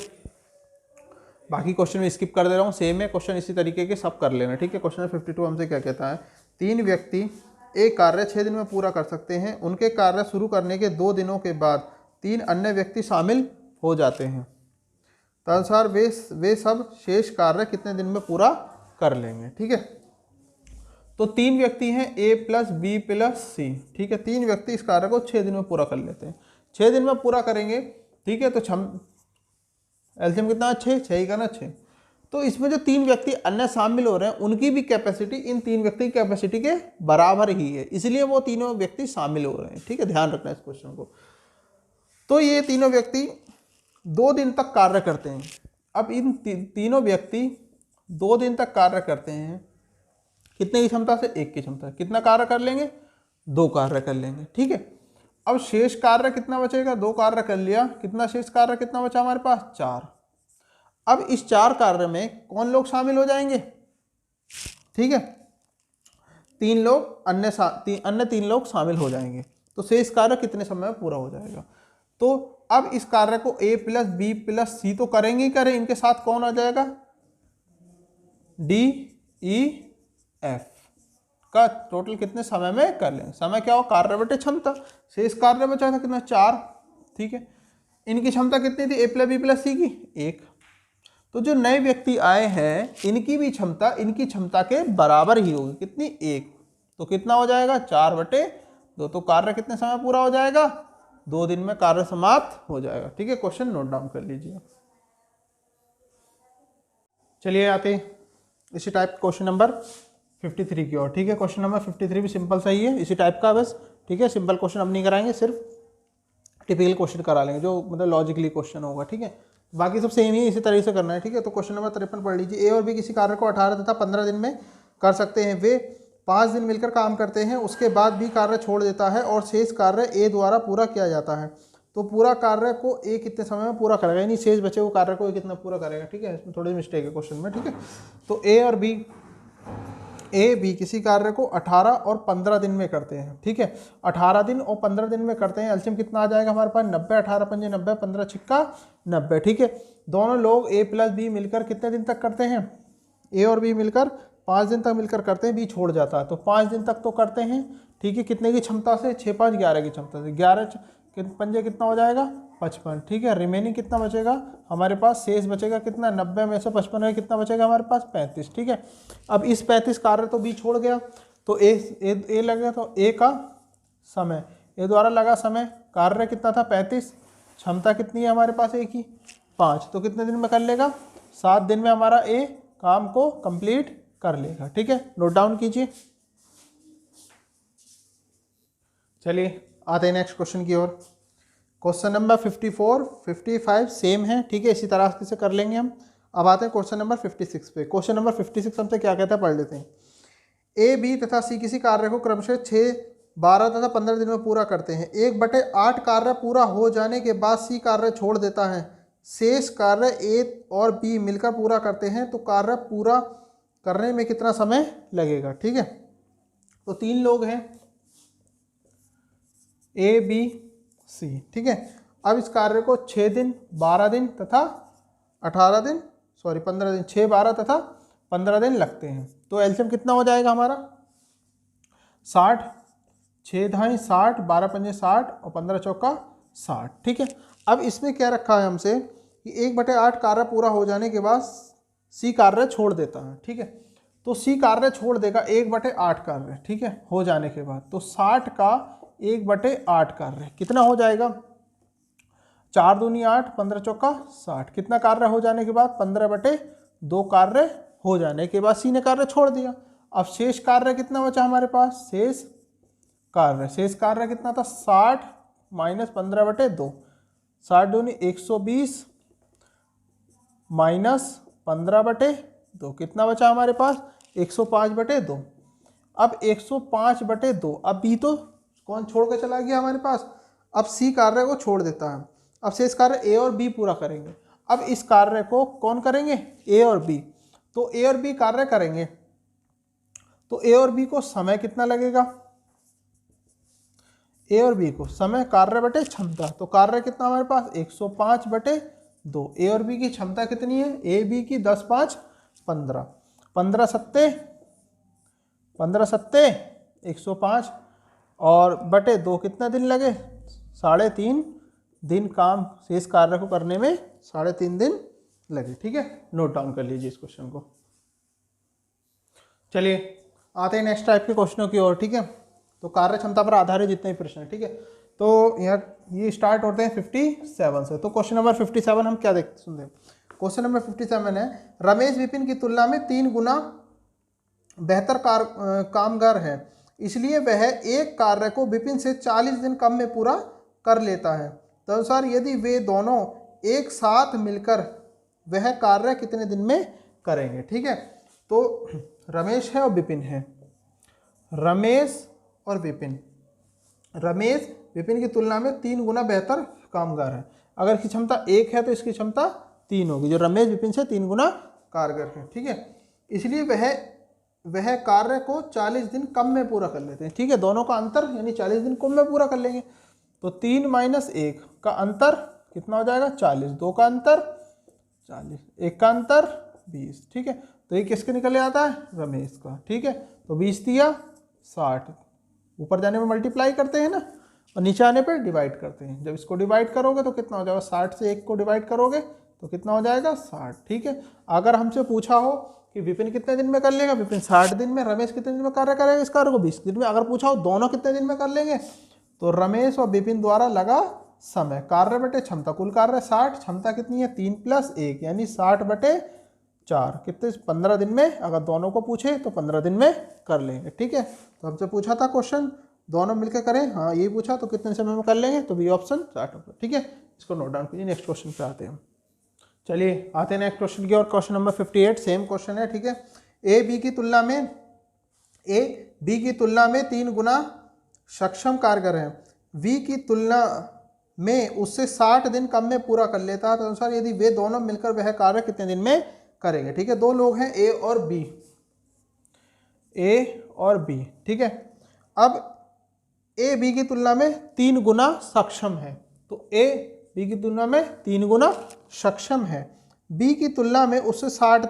बाकी क्वेश्चन में स्किप कर दे रहा हूँ, सेम है क्वेश्चन, इसी तरीके के सब कर लेना। ठीक है, क्वेश्चन 52 हमसे क्या कहता है, 3 व्यक्ति एक कार्य 6 दिन में पूरा कर सकते हैं, उनके कार्य शुरू करने के 2 दिनों के बाद 3 अन्य व्यक्ति शामिल हो जाते हैं, तदनुसार वे सब शेष कार्य कितने दिन में पूरा कर लेंगे। ठीक है, तो 3 व्यक्ति हैं A + B + C। ठीक है, 3 व्यक्ति इस कार्य को 6 दिन में पूरा कर लेते हैं, 6 दिन में पूरा करेंगे। ठीक है, तो एलसीएम कितना 6, 6 ही का ना 6। तो इसमें जो 3 व्यक्ति अन्य शामिल हो रहे हैं उनकी भी कैपेसिटी इन 3 व्यक्ति की कैपेसिटी के बराबर ही है, इसलिए वो तीनों व्यक्ति शामिल हो रहे हैं। ठीक है, ध्यान रखना इस क्वेश्चन को। तो ये तीनों व्यक्ति 2 दिन तक कार्य करते हैं। अब इन तीनों व्यक्ति 2 दिन तक कार्य करते हैं, कितने की क्षमता से, 1 की क्षमता। कितना कार्य कर लेंगे, 2 कार्य कर लेंगे। ठीक है, अब शेष कार्य कितना बचेगा, 2 कार्य कर लिया, कितना शेष कार्य कितना बचा हमारे पास 4। अब इस 4 कार्य में कौन लोग शामिल हो जाएंगे, ठीक है 3 लोग अन्य 3 लोग शामिल हो जाएंगे, तो शेष कार्य कितने समय में पूरा हो जाएगा। तो अब इस कार्य को A + B + C तो करेंगे ही करें, इनके साथ कौन आ जाएगा D E F का टोटल कितने समय में कर लेंगे। समय क्या हो, कार्य बटे क्षमता, शेष कार्य बचा था कितना 4। ठीक है, इनकी क्षमता कितनी थी A + B + C की 1। तो जो नए व्यक्ति आए हैं इनकी भी क्षमता इनकी क्षमता के बराबर ही होगी, कितनी 1। तो कितना हो जाएगा 4/2। तो कार्य कितने समय पूरा हो जाएगा, 2 दिन में कार्य समाप्त हो जाएगा। ठीक है, क्वेश्चन नोट डाउन कर लीजिए। चलिए आते इसी टाइप क्वेश्चन नंबर 53 की ओर। ठीक है, क्वेश्चन नंबर 53 भी सिंपल सा ही है, इसी टाइप का बस। ठीक है, सिंपल क्वेश्चन अब नहीं कराएंगे, सिर्फ टिपिकल क्वेश्चन करा लेंगे जो मतलब लॉजिकली क्वेश्चन होगा। ठीक है, बाकी सब सेम ही है, इसी तरीके से करना है। ठीक है, तो क्वेश्चन नंबर 53 पढ़ लीजिए। ए और बी किसी कार्य को 18 तथा 15 दिन में कर सकते हैं। वे 5 दिन मिलकर काम करते हैं, उसके बाद भी कार्य छोड़ देता है और शेष कार्य ए द्वारा पूरा किया जाता है। तो पूरा कार्य को ए कितने समय में पूरा करेगा, यानी शेष बचे हुए कार्य को ए कितना पूरा करेगा। ठीक है, इसमें थोड़ी मिस्टेक है क्वेश्चन में। ठीक है, तो ए बी किसी कार्य को 18 और 15 दिन में करते हैं। ठीक है, 18 दिन और 15 दिन में करते हैं। एलसीएम कितना आ जाएगा हमारे पास 90, 18 पंजे 90, 15 छिक्का 90। ठीक है, दोनों लोग ए प्लस बी मिलकर कितने दिन तक करते हैं, ए और बी मिलकर 5 दिन तक मिलकर करते हैं, बी छोड़ जाता है। तो 5 दिन तक तो करते हैं। ठीक है, कितने की क्षमता से, 6 5 11 की क्षमता से। 11 पंजे कितना हो जाएगा 55। ठीक है, रिमेनिंग कितना बचेगा हमारे पास, शेष बचेगा कितना, 90 में से 55 में कितना बचेगा हमारे पास 35। ठीक है, अब इस 35 कार्य तो बी छोड़ गया, तो ए लगेगा, तो ए का समय, ए द्वारा लगा समय, कार्य कितना था 35, क्षमता कितनी है हमारे पास ए की 5, तो कितने दिन में कर लेगा, 7 दिन में हमारा ए काम को कंप्लीट कर लेगा। ठीक है, नोट डाउन कीजिए। चलिए आते हैं नेक्स्ट क्वेश्चन की ओर। क्वेश्चन नंबर 54, 55 सेम है। ठीक है, इसी तरह से कर लेंगे हम। अब आते हैं क्वेश्चन नंबर 56 पे। क्वेश्चन नंबर 56 हमसे क्या कहता है पढ़ लेते हैं। ए बी तथा सी किसी कार्य को क्रमशः 6, 12 तथा 15 दिन में पूरा करते हैं। 1/8 कार्य पूरा हो जाने के बाद सी कार्य छोड़ देता है। शेष कार्य ए और बी मिलकर पूरा करते हैं, तो कार्य पूरा करने में कितना समय लगेगा। ठीक है, तो 3 लोग हैं ए बी सी। ठीक है, अब इस कार्य को 6 दिन, 12 दिन तथा 15 दिन 6, 12 तथा 15 दिन लगते हैं। तो एलसीएम कितना हो जाएगा हमारा 60, 6 धाई 60, 12 पंजे 60 और 15 चौका 60। ठीक है, अब इसमें क्या रखा है हमसे कि 1/8 कार्य पूरा हो जाने के बाद सी कार्य छोड़ देता है। ठीक है, तो सी कार्य छोड़ देगा 1/8 कार्य। ठीक है, हो जाने के बाद तो 60 का 1/8 कार्य कितना हो जाएगा, 4 दूनी 8, 15 चौका 60। कितना कार्य हो जाने के बाद 15/2 कार्य हो जाने के बाद सी ने कार्य छोड़ दिया। अब शेष कार्य कितना बचा हमारे पास, शेष कार्य कितना था 60 - 15/2, 60 दूनी 120 - 15/2, कितना बचा हमारे पास 105/2। अब 105/2, अब बी तो कौन छोड़ के चला गया हमारे पास, अब सी कार्य को छोड़ देता है। अब शेष कार्य ए और बी पूरा करेंगे। अब इस कार्य को कौन करेंगे, ए और बी। तो ए और बी कार्य करेंगे, तो ए और बी को समय कितना लगेगा, ए और बी को समय कार्य बटे क्षमता। तो कार्य कितना हमारे पास 105/2। ए और बी की क्षमता कितनी है, ए बी की 10 5 15, 15 सत्ते 105 और बटे 2 कितना दिन लगे 3.5 दिन, काम शेष कार्य को करने में 3.5 दिन लगे। ठीक है, नोट डाउन कर लीजिए इस क्वेश्चन को। चलिए आते हैं नेक्स्ट टाइप के क्वेश्चनों की ओर। ठीक है, तो कार्य क्षमता पर आधारित जितने भी प्रश्न है। ठीक है, तो ये स्टार्ट होते हैं 57 से। तो क्वेश्चन नंबर 57 हम क्या सुनते हैं। क्वेश्चन नंबर 57 है, रमेश विपिन की तुलना में 3 गुना बेहतर कामगार है, इसलिए वह एक कार्य को विपिन से 40 दिन कम में पूरा कर लेता है। तदनुसार यदि वे दोनों एक साथ मिलकर वह कार्य कितने दिन में करेंगे। ठीक है, तो रमेश है और विपिन है, रमेश और विपिन, रमेश विपिन की तुलना में 3 गुना बेहतर कामगार है। अगर इसकी क्षमता 1 है तो इसकी क्षमता 3 होगी, जो रमेश विपिन से 3 गुना कारगर है। ठीक है, इसलिए वह कार्य को 40 दिन कम में पूरा कर लेते हैं। ठीक है, दोनों का अंतर यानी 40 दिन कम में पूरा कर लेंगे। तो 3 - 1 का अंतर कितना हो जाएगा 40, 2 का अंतर 40, 1 का अंतर 20। ठीक है, तो ये किसके निकल आता है, रमेश का। ठीक है, तो 20 दिया 60, ऊपर जाने में मल्टीप्लाई करते हैं ना और नीचे आने पर डिवाइड करते हैं। जब इसको डिवाइड करोगे तो कितना हो जाएगा, 60 से 1 को डिवाइड करोगे तो कितना हो जाएगा 60। ठीक है, अगर हमसे पूछा हो कि विपिन कितने दिन में कर लेगा, विपिन 60 दिन में, रमेश कितने दिन में कार्य करेगा, इस कार्य को 20 दिन में। अगर पूछा हो दोनों कितने दिन में कर लेंगे, तो रमेश और विपिन द्वारा लगा समय, कार्य बटे क्षमता, कुल कार्य 60, क्षमता कितनी है 3 + 1 यानी 60/3 4 कितने 15 दिन में, अगर दोनों को पूछे तो 15 दिन में कर लेंगे। ठीक है, तो हमसे पूछा था क्वेश्चन दोनों मिलकर करें, हाँ यही पूछा, तो कितने समय में कर लेंगे, तो बी ऑप्शन 60 होगा। ठीक है, इसको नोट डाउन कीजिए। नेक्स्ट क्वेश्चन पे आते हैं हम। चलिए आते हैं नेक्स्ट क्वेश्चन की और। क्वेश्चन नंबर 58 सेम क्वेश्चन है। ठीक है, ए बी की तुलना में 3 गुना सक्षम कारगर है, वी की तुलना में उससे 60 दिन कम में पूरा कर लेता है, तो अनुसार यदि वे दोनों मिलकर वह कार्य कितने दिन में करेंगे। ठीक है, दो लोग हैं ए और बी। ठीक है, अब ए बी की तुलना में 3 गुना सक्षम है, तो ए बी की तुलना में 3 गुना सक्षम है, बी की तुलना में उससे 60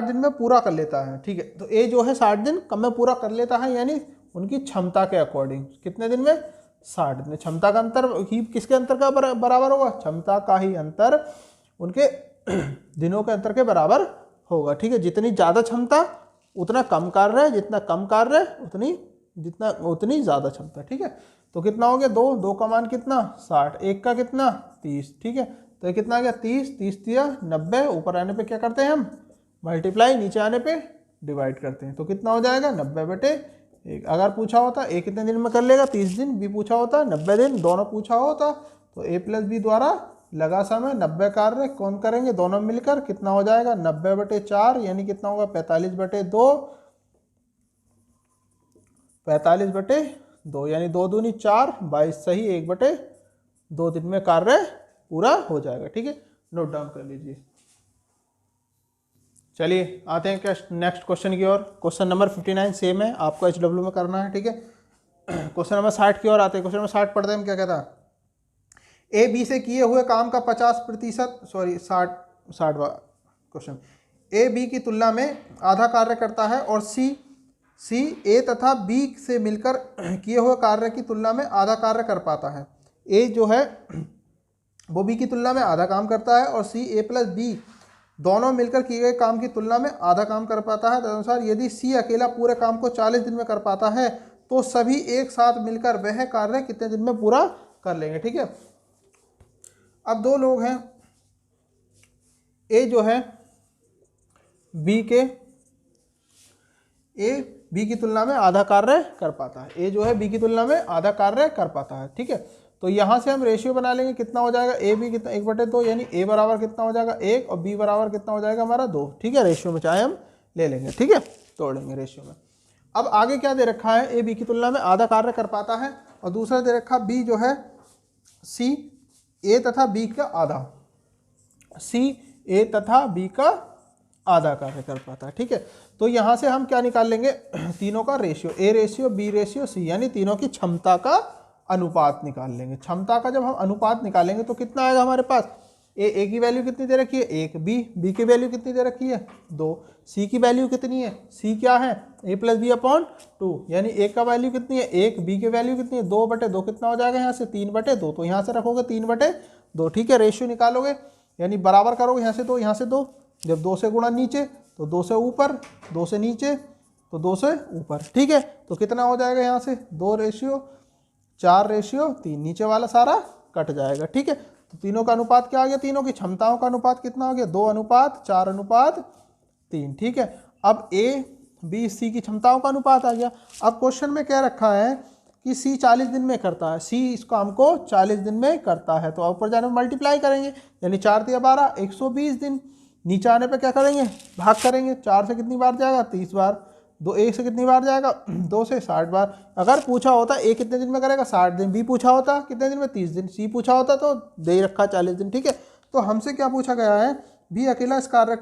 दिन में पूरा कर लेता है। ठीक है, तो ए जो है 60 दिन कम में पूरा कर लेता है, यानी उनकी क्षमता के अकॉर्डिंग कितने दिन में, 60 दिन में। क्षमता का अंतर ही किसके अंतर का बराबर होगा, क्षमता का ही अंतर उनके दिनों के अंतर के बराबर होगा। ठीक है, जितनी ज़्यादा क्षमता उतना कम कार्य है, जितना कम कार्य उतनी ज़्यादा क्षमता। ठीक है, तो कितना हो गया, 2 का मान कितना 60, 1 का कितना 30। ठीक है, तो ये कितना आ गया 30 दिया 90, ऊपर आने पे क्या करते हैं हम मल्टीप्लाई, नीचे आने पे डिवाइड करते हैं, तो कितना हो जाएगा 90/1। अगर पूछा होता ए कितने दिन में कर लेगा 30 दिन, बी पूछा होता 90 दिन, दोनों पूछा होता तो ए प्लस बी द्वारा लगा समय 90 कार्य कौन करेंगे, दोनों मिलकर, कितना हो जाएगा 90/4, यानी कितना होगा 45/2, यानी 2 दूनी 4, 22 सही 1/2 दिन में कार्य पूरा हो जाएगा। ठीक है, नोट डाउन कर लीजिए। चलिए आते हैं नेक्स्ट क्वेश्चन की ओर। क्वेश्चन नंबर 59 सेम है, आपको HW में करना है। ठीक है, क्वेश्चन नंबर 60 की ओर आते हैं। क्वेश्चन नंबर 60 पढ़ते हैं हम, क्या कहता है, ए बी से किए हुए काम का 60 क्वेश्चन, ए बी की तुलना में आधा कार्य करता है और सी ए तथा बी से मिलकर किए हुए कार्य की तुलना में आधा कार्य कर पाता है। ए जो है वो बी की तुलना में आधा काम करता है और सी ए प्लस बी दोनों मिलकर किए गए काम की तुलना में आधा काम कर पाता है। तदनुसार यदि सी अकेला पूरे काम को 40 दिन में कर पाता है, तो सभी एक साथ मिलकर वह कार्य कितने दिन में पूरा कर लेंगे। ठीक है, अब 2 लोग हैं, ए जो है बी की तुलना में आधा कार्य कर पाता है, ए जो है बी की तुलना में आधा कार्य कर पाता है। ठीक है, तो यहाँ से हम रेशियो बना लेंगे, कितना हो जाएगा ए बी कितना 1/2, यानी ए बराबर कितना हो जाएगा 1 और बी बराबर कितना हो जाएगा हमारा 2। ठीक है, रेशियो में चाहे हम ले लेंगे। ठीक है, तोड़ लेंगे रेशियो में। अब आगे क्या दे रखा है, ए बी की तुलना में आधा कार्य कर पाता है, और दूसरा दे रखा बी जो है सी ए तथा बी का आधा कार्य कर पाता है। ठीक है, तो यहाँ से हम क्या निकाल लेंगे, तीनों का ratio, A ratio B ratio C, यानी तीनों की क्षमता का अनुपात निकाल लेंगे। क्षमता का जब हम अनुपात निकालेंगे तो कितना आएगा हमारे पास, ए की वैल्यू कितनी दे रखी है 1, बी की वैल्यू कितनी दे रखी है 2, सी की वैल्यू कितनी है, सी क्या है a प्लस बी अपॉन 2, यानी ए का वैल्यू कितनी है 1, बी की वैल्यू कितनी है 2/2, कितना हो जाएगा यहाँ से 3/2, तो यहाँ से रखोगे 3/2। ठीक है, रेशियो निकालोगे यानी बराबर करोगे, यहाँ से 2 यहाँ से 2, जब 2 से गुणा नीचे तो 2 से ऊपर, 2 से नीचे तो 2 से ऊपर। ठीक है, तो कितना हो जाएगा यहाँ से 2:4:3, नीचे वाला सारा कट जाएगा। ठीक है, तो तीनों का अनुपात क्या आ गया, तीनों की क्षमताओं का अनुपात कितना हो गया 2:4:3। ठीक है, अब ए बी सी की क्षमताओं का अनुपात आ गया। अब क्वेश्चन में क्या रखा है कि सी 40 दिन में करता है, सी इस काम को 40 दिन में करता है, तो ऊपर जाने में मल्टीप्लाई करेंगे, यानी 4 × 12 120 दिन, नीचे आने पे क्या करेंगे भाग करेंगे, 4 से कितनी बार जाएगा 30 बार, 2 1 से कितनी बार जाएगा 2 से 60 बार। अगर पूछा होता ए कितने दिन में करेगा 60 दिन, बी पूछा होता कितने दिन में 30 दिन, सी पूछा होता तो दे रखा 40 दिन। ठीक है, तो हमसे क्या पूछा गया है, बी अकेला इस कार्य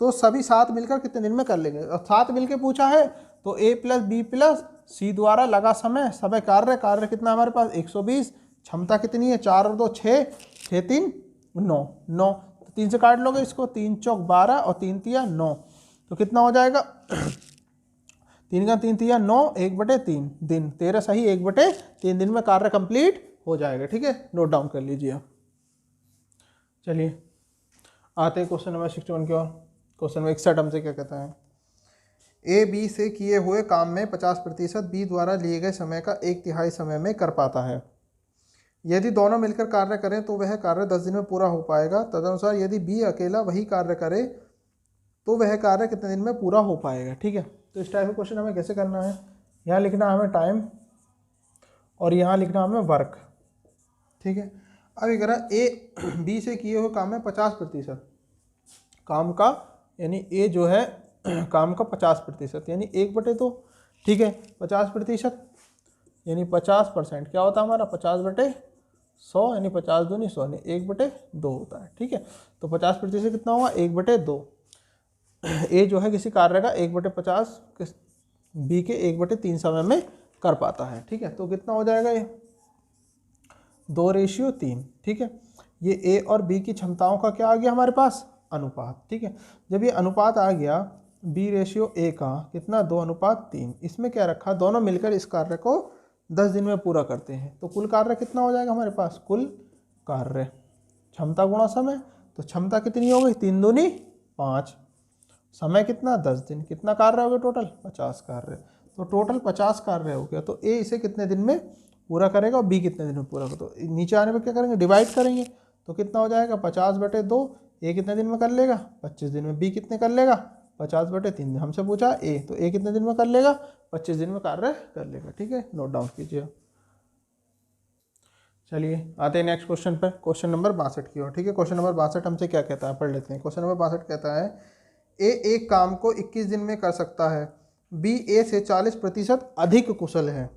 तो सभी साथ मिलकर कितने दिन में कर लेंगे, और साथ मिलकर पूछा है तो ए प्लस बी प्लस सी द्वारा लगा समय कार्य कितना हमारे पास 120, क्षमता कितनी है 4 और 2 6, 6 3 9, 3 से काट लोगे इसको, 3 चौक 12 और 3 तिया 9, तो कितना हो जाएगा 3 का 3 तिया 9, 1/3 दिन, 13 सही 1/3 दिन में कार्य कंप्लीट हो जाएगा। ठीक है, नोट डाउन कर लीजिए आप। चलिए आते हैं क्वेश्चन नंबर 61 की ओर। क्वेश्चन नंबर 61 हमसे क्या कहता है, ए बी से किए हुए काम में 50% बी द्वारा लिए गए समय का 1/3 समय में कर पाता है, यदि दोनों मिलकर कार्य करें तो वह कार्य 10 दिन में पूरा हो पाएगा। तदनुसार यदि बी अकेला वही कार्य करे तो वह कार्य कितने दिन में पूरा हो पाएगा। ठीक है, तो इस टाइप का क्वेश्चन हमें कैसे करना है, यहाँ लिखना हमें टाइम और यहाँ लिखना हमें वर्क। ठीक है, अब ये करा ए बी से किए हुए काम में 50% काम का, यानी ए जो है काम का 50% यानी 1/2। ठीक है, 50% यानी 50% क्या होता है हमारा 50/100 यानी 50 दूनी 100 यानी 1/2 होता है। ठीक है, तो 50% कितना हुआ 1/2। ए जो है किसी कार्य का 1/50 बी के 1/3 समय में कर पाता है। ठीक है, तो कितना हो जाएगा ये 2:3। ठीक है, ये ए और बी की क्षमताओं का क्या आ गया हमारे पास अनुपात। ठीक है, जब ये अनुपात आ गया B/A का कितना 2:3, इसमें क्या रखा दोनों मिलकर इस कार्य को 10 दिन में पूरा करते हैं। तो कुल कार्य कितना हो जाएगा हमारे पास, कुल कार्य क्षमता गुणा समय, तो क्षमता कितनी हो गई 3 दूनी 5, समय कितना 10 दिन, कितना कार्य हो गया टोटल 50 कार्य। तो टोटल 50 कार्य हो गया। तो ए इसे कितने दिन में पूरा करेगा और बी कितने दिन में पूरा करेगा। तो नीचे आने पर क्या करेंगे डिवाइड करेंगे, तो कितना हो जाएगा 50/2। ए कितने दिन में कर लेगा 25 दिन में, बी कितने कर लेगा 50/3। हमसे पूछा ए, तो ए कितने दिन में कर लेगा 25 दिन में कार्य कर लेगा। ठीक है, नोट डाउन कीजिए। चलिए आते हैं नेक्स्ट क्वेश्चन पर, क्वेश्चन नंबर 62 की ओर। ठीक है, क्वेश्चन नंबर 62 हमसे क्या कहता है पढ़ लेते हैं। क्वेश्चन नंबर 62 कहता है ए एक काम को 21 दिन में कर सकता है, बी ए से 40% अधिक कुशल है,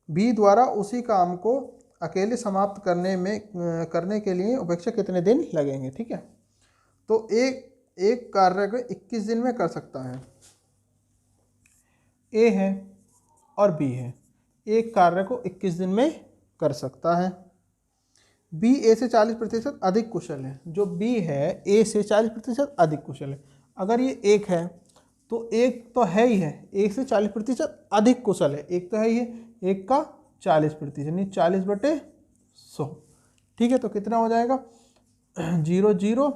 बी द्वारा उसी काम को अकेले समाप्त करने के लिए अपेक्षा कितने दिन लगेंगे। ठीक है, तो एक कार्य को 21 दिन में कर सकता है, ए है और बी है, एक कार्य को 21 दिन में कर सकता है। बी ए से 40% अधिक कुशल है, जो बी है ए से 40% अधिक कुशल है। अगर ये एक है तो एक तो है ही है, एक से 40% अधिक कुशल है, एक तो है ही है, एक का 40% यानी 40/100। ठीक है, तो कितना हो जाएगा 0 0,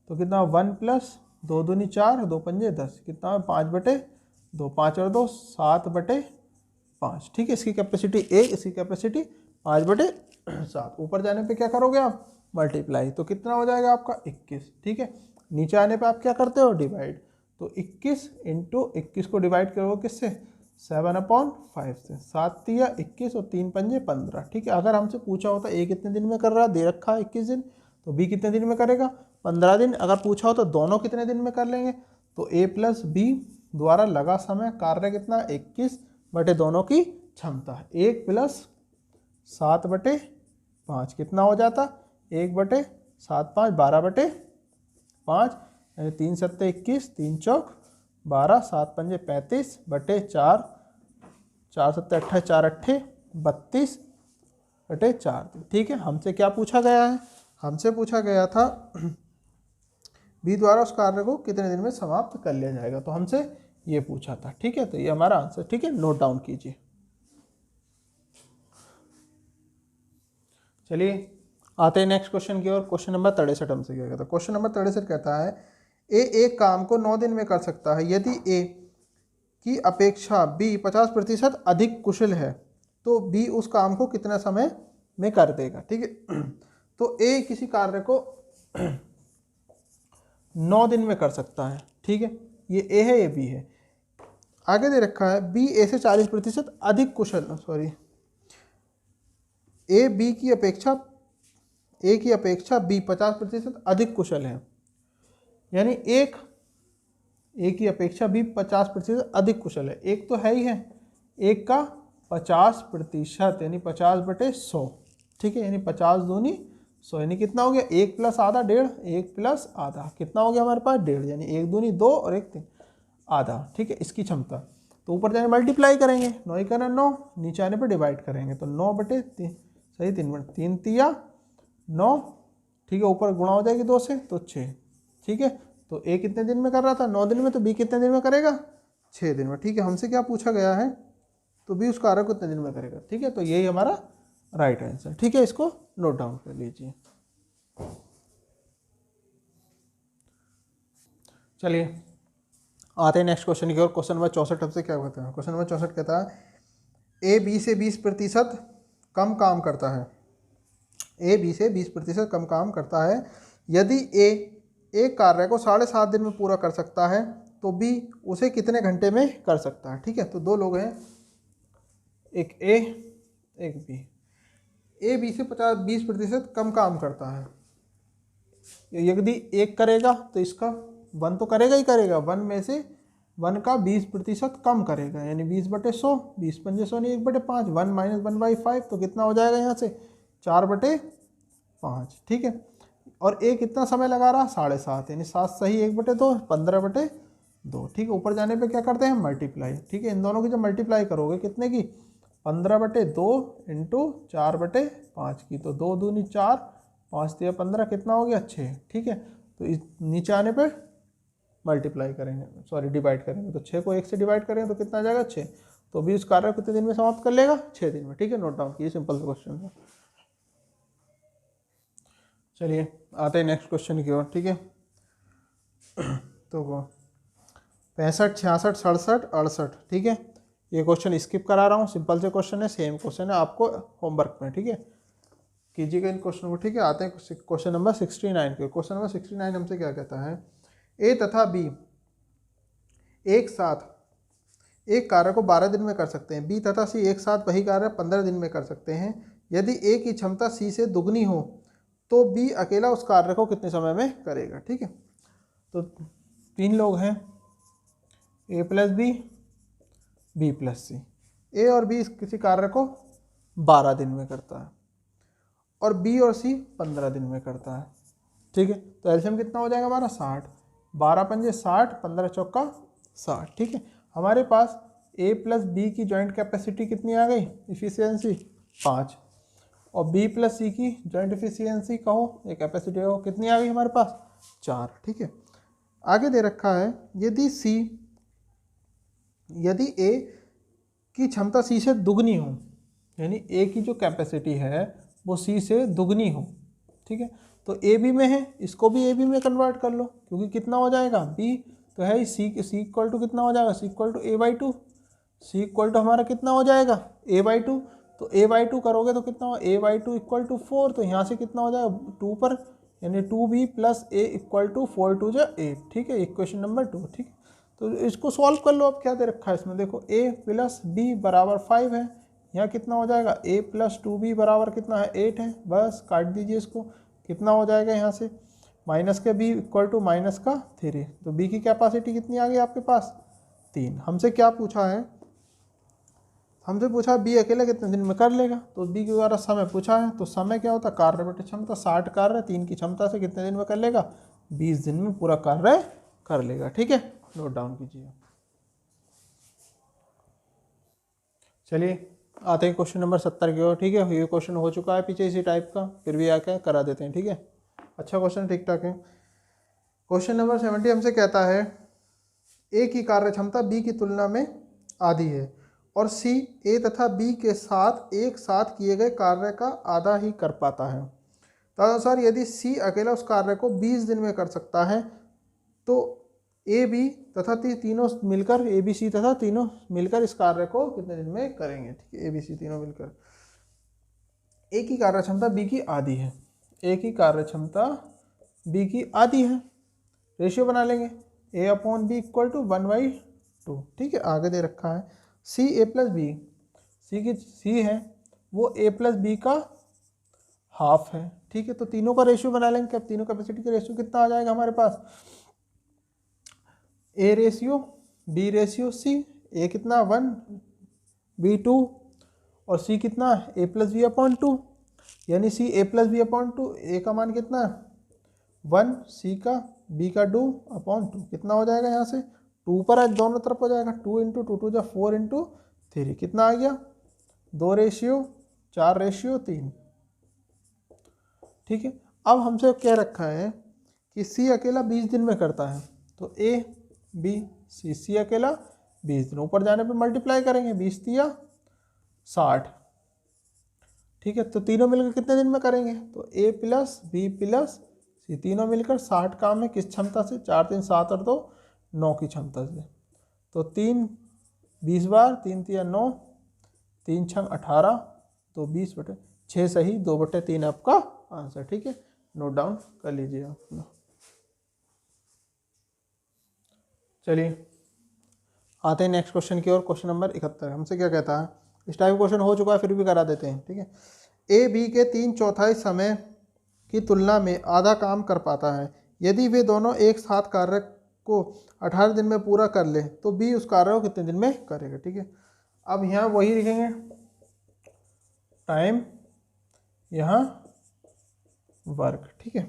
तो कितना 1 + 2 दूनी 4 2 पंजे 10, कितना 5/2, 5 और 2 7/5। ठीक है, इसकी कैपेसिटी ए, इसकी कैपेसिटी 5/7। ऊपर जाने पे क्या करोगे आप मल्टीप्लाई, तो कितना हो जाएगा आपका 21। ठीक है, नीचे आने पे आप क्या करते हो डिवाइड, तो 21 × 21 को डिवाइड करोगे किससे 7/5 से, 7 तिया 21 और 3 पंजे 15। ठीक है, अगर हमसे पूछा होता ए कितने दिन में कर रहा है, दे रखा है 21 दिन, तो बी कितने दिन में करेगा 15 दिन। अगर पूछा हो तो दोनों कितने दिन में कर लेंगे, तो ए + बी द्वारा लगा समय कार्य कितना 21 बटे दोनों की क्षमता, 1 + 7/5 कितना हो जाता 1/7 5 12/5 यानी 3 7 21 3 चौक 12 7 पंजे 35 बटे 4 4 7 28 4 8 32/4। ठीक है, हमसे क्या पूछा गया है, हमसे पूछा गया था बी द्वारा उस कार्य को कितने दिन में समाप्त कर लिया जाएगा, तो हमसे ये पूछा था। ठीक है, तो ये हमारा आंसर। ठीक है, नोट डाउन कीजिए। चलिए आते हैं नेक्स्ट क्वेश्चन की ओर। क्वेश्चन नंबर 63 हमसे क्या कहता है, क्वेश्चन नंबर 63 कहता है ए एक काम को 9 दिन में कर सकता है, यदि ए की अपेक्षा बी 50% अधिक कुशल है तो बी उस काम को कितना समय में कर देगा। ठीक है, तो ए किसी कार्य को 9 दिन में कर सकता है। ठीक है, ये ए है ये बी है, आगे दे रखा है बी ए से 40% अधिक कुशल, सॉरी ए बी की अपेक्षा ए की अपेक्षा बी 50% अधिक कुशल है, यानी एक ए की अपेक्षा बी 50% अधिक कुशल है। एक तो है ही है, एक का 50% यानी 50/100। ठीक है, यानी 50 दूनी 100 यानी कितना हो गया 1 + आधा 1.5, 1 + आधा कितना हो गया हमारे पास 1.5, यानी 1 दूनी 2 और 1 3 आधा। ठीक है, इसकी क्षमता। तो ऊपर जाने मल्टीप्लाई करेंगे, 9 × 9, नीचे आने पर डिवाइड करेंगे, तो 9/3 सही 3 तिया 9। ठीक है, ऊपर गुणा हो जाएगी 2 से तो 6। ठीक है, तो ए कितने दिन में कर रहा था 9 दिन में, तो बी कितने दिन में करेगा 6 दिन में। ठीक है, हमसे क्या पूछा गया है, तो बी उस कार्य को कितने दिन में करेगा। ठीक है, तो यही हमारा राइट आंसर। ठीक है, इसको नोट डाउन कर लीजिए। चलिए आते हैं नेक्स्ट क्वेश्चन की ओर। क्वेश्चन नंबर 64 हमसे क्या कहता है, क्वेश्चन नंबर 64 कहता है ए बी से 20% कम काम करता है, ए बी से 20% कम काम करता है। यदि ए एक कार्य को 7.5 दिन में पूरा कर सकता है तो बी उसे कितने घंटे में कर सकता है। ठीक है, तो 2 लोग हैं, एक ए एक बी। ए बी से 20% कम काम करता है। यदि एक करेगा तो इसका 1 तो करेगा ही करेगा, 1 में से 1 का 20% कम करेगा, यानी 20/100, 20×5 नहीं 1/5, 1 - 1/5 तो कितना हो जाएगा यहाँ से 4/5। ठीक है, और ए कितना समय लगा रहा 7.5, यानी 7 सही 1/2, 15/2। ठीक है, ऊपर जाने पे क्या करते हैं मल्टीप्लाई। ठीक है, इन दोनों की जब मल्टीप्लाई करोगे कितने की 15/2 × 4/5 की, तो 2 दूनी 4, 5 तिया 15, कितना हो गया 6। ठीक है, तो इस नीचे आने पे मल्टीप्लाई करेंगे, सॉरी डिवाइड करेंगे, तो 6 को 1 से डिवाइड करेंगे तो कितना आ जाएगा 6। तो भी उस कार्य को कितने दिन में समाप्त कर लेगा 6 दिन में। ठीक है, नोट डाउन कीजिए, सिंपल सा क्वेश्चन है। चलिए आते हैं नेक्स्ट क्वेश्चन की ओर। ठीक है, तो 65, 66, 67, 68। ठीक है, ये क्वेश्चन स्किप करा रहा हूँ, सिंपल से क्वेश्चन है, सेम क्वेश्चन है आपको होमवर्क में। ठीक है, कीजिएगा इन क्वेश्चन को। ठीक है, आते हैं क्वेश्चन नंबर 69 के। क्वेश्चन नंबर 69 हमसे क्या कहता है, ए तथा बी एक साथ एक कार्य को 12 दिन में कर सकते हैं, बी तथा सी एक साथ वही कार्य 15 दिन में कर सकते हैं। यदि ए की क्षमता सी से दुगनी हो तो बी अकेला उस कार्य को कितने समय में करेगा। ठीक है, तो 3 लोग हैं, ए प्लस बी, बी प्लस सी। ए और बी किसी कार्य को 12 दिन में करता है और बी और सी 15 दिन में करता है। ठीक है, तो एलसीएम कितना हो जाएगा हमारा 60, 12 पंजे 60, 15 चौका 60। ठीक है, हमारे पास ए प्लस बी की जॉइंट कैपेसिटी कितनी आ गई, इफिशियंसी 5, और बी प्लस सी की जॉइंट इफिशियंसी कहो या कैपेसिटी हो कितनी आ गई हमारे पास 4। ठीक है, आगे दे रखा है यदि ए की क्षमता सी से दुगनी हो, यानी ए की जो कैपेसिटी है वो सी से दुगनी हो। ठीक है, तो ए बी में है, इसको भी ए बी में कन्वर्ट कर लो, क्योंकि कितना हो जाएगा बी तो है सी इक्वल टू कितना हो जाएगा, C equal to A/2। C equal to हमारा कितना हो जाएगा A/2, तो A/2 करोगे तो कितना हो A/2 इक्वल टू 4, तो यहाँ से कितना हो जाएगा 2 पर, यानी 2B + A इक्वल टू 4 × 2 = 8। ठीक है, इक्वेशन नंबर 2। ठीक है, तो इसको सॉल्व कर लो। अब क्या दे रखा है इसमें, देखो A + B = 5 है, यहाँ कितना हो जाएगा A + 2B = कितना है 8 है, बस काट दीजिए इसको, कितना हो जाएगा यहाँ से माइनस के b इक्वल टू माइनस का 3, तो b की कैपेसिटी कितनी आ गई आपके पास 3। हमसे क्या पूछा है, हमसे पूछा b अकेले कितने दिन में कर लेगा, तो b के द्वारा समय पूछा है, तो समय क्या होता है कार्य बटे क्षमता, 60 कार्य 3 की क्षमता से कितने दिन में कर लेगा 20 दिन में पूरा कार्य कर लेगा। ठीक है, नोट डाउन कीजिए। चलिए आते हैं क्वेश्चन नंबर 70 की ओर। ठीक है, ये क्वेश्चन हो चुका है पीछे इसी टाइप का, फिर भी आके करा देते हैं। ठीक है, अच्छा क्वेश्चन ठीक ठाक है। क्वेश्चन नंबर 70 हमसे कहता है ए की कार्य क्षमता बी की तुलना में आधी है और सी ए तथा बी के साथ एक साथ किए गए कार्य का आधा ही कर पाता है। तदनुसार यदि सी अकेला उस कार्य को 20 दिन में कर सकता है तो ए बी तथा तीनों मिलकर ए बी सी तथा तीनों मिलकर इस कार्य को कितने दिन में करेंगे। ठीक है, ए बी सी तीनों मिलकर, ए की कार्य क्षमता बी की आधी है, ए की कार्य क्षमता बी की आधी है, रेशियो बना लेंगे A/B इक्वल टू 1/2। ठीक है, आगे दे रखा है सी ए प्लस बी, सी है वो ए प्लस बी का हाफ है। ठीक है, तो तीनों का रेशियो बना लेंगे, क्या तीनों कैपेसिटी का रेशियो कितना आ जाएगा हमारे पास A/B/C, ए कितना 1, B 2 और सी कितना A+B/2, यानी सी A+B/2, ए का मान कितना 1, सी का बी का 2/2, कितना हो जाएगा यहाँ से 2 पर आज दोनों तरफ हो जाएगा 2 × 2 2 = 4 × 3, कितना आ गया 2:4:3। ठीक है, अब हमसे क्या रखा है कि सी अकेला 20 दिन में करता है, तो ए बी सी अकेला 20 दिन, ऊपर जाने पे मल्टीप्लाई करेंगे 20 × 60। ठीक है, तो तीनों मिलकर कितने दिन में करेंगे, तो ए प्लस बी प्लस सी तीनों मिलकर 60 काम है किस क्षमता से 4 3 7 और 2 9 की क्षमता से, तो 3 20 बार 3 × 9 3 × 6 18, तो 20/, 6 सही 2/3 आपका आंसर। ठीक है, नोट डाउन कर लीजिए आप। चलिए आते हैं नेक्स्ट क्वेश्चन की ओर। क्वेश्चन नंबर 71 हमसे क्या कहता है, इस टाइप क्वेश्चन हो चुका है फिर भी करा देते हैं। ठीक है, ए बी के 3/4 समय की तुलना में आधा काम कर पाता है। यदि वे दोनों एक साथ कार्य को 18 दिन में पूरा कर ले तो बी उस कार्य को कितने दिन में करेगा। ठीक है, अब यहाँ वही लिखेंगे टाइम, यहाँ वर्क। ठीक है,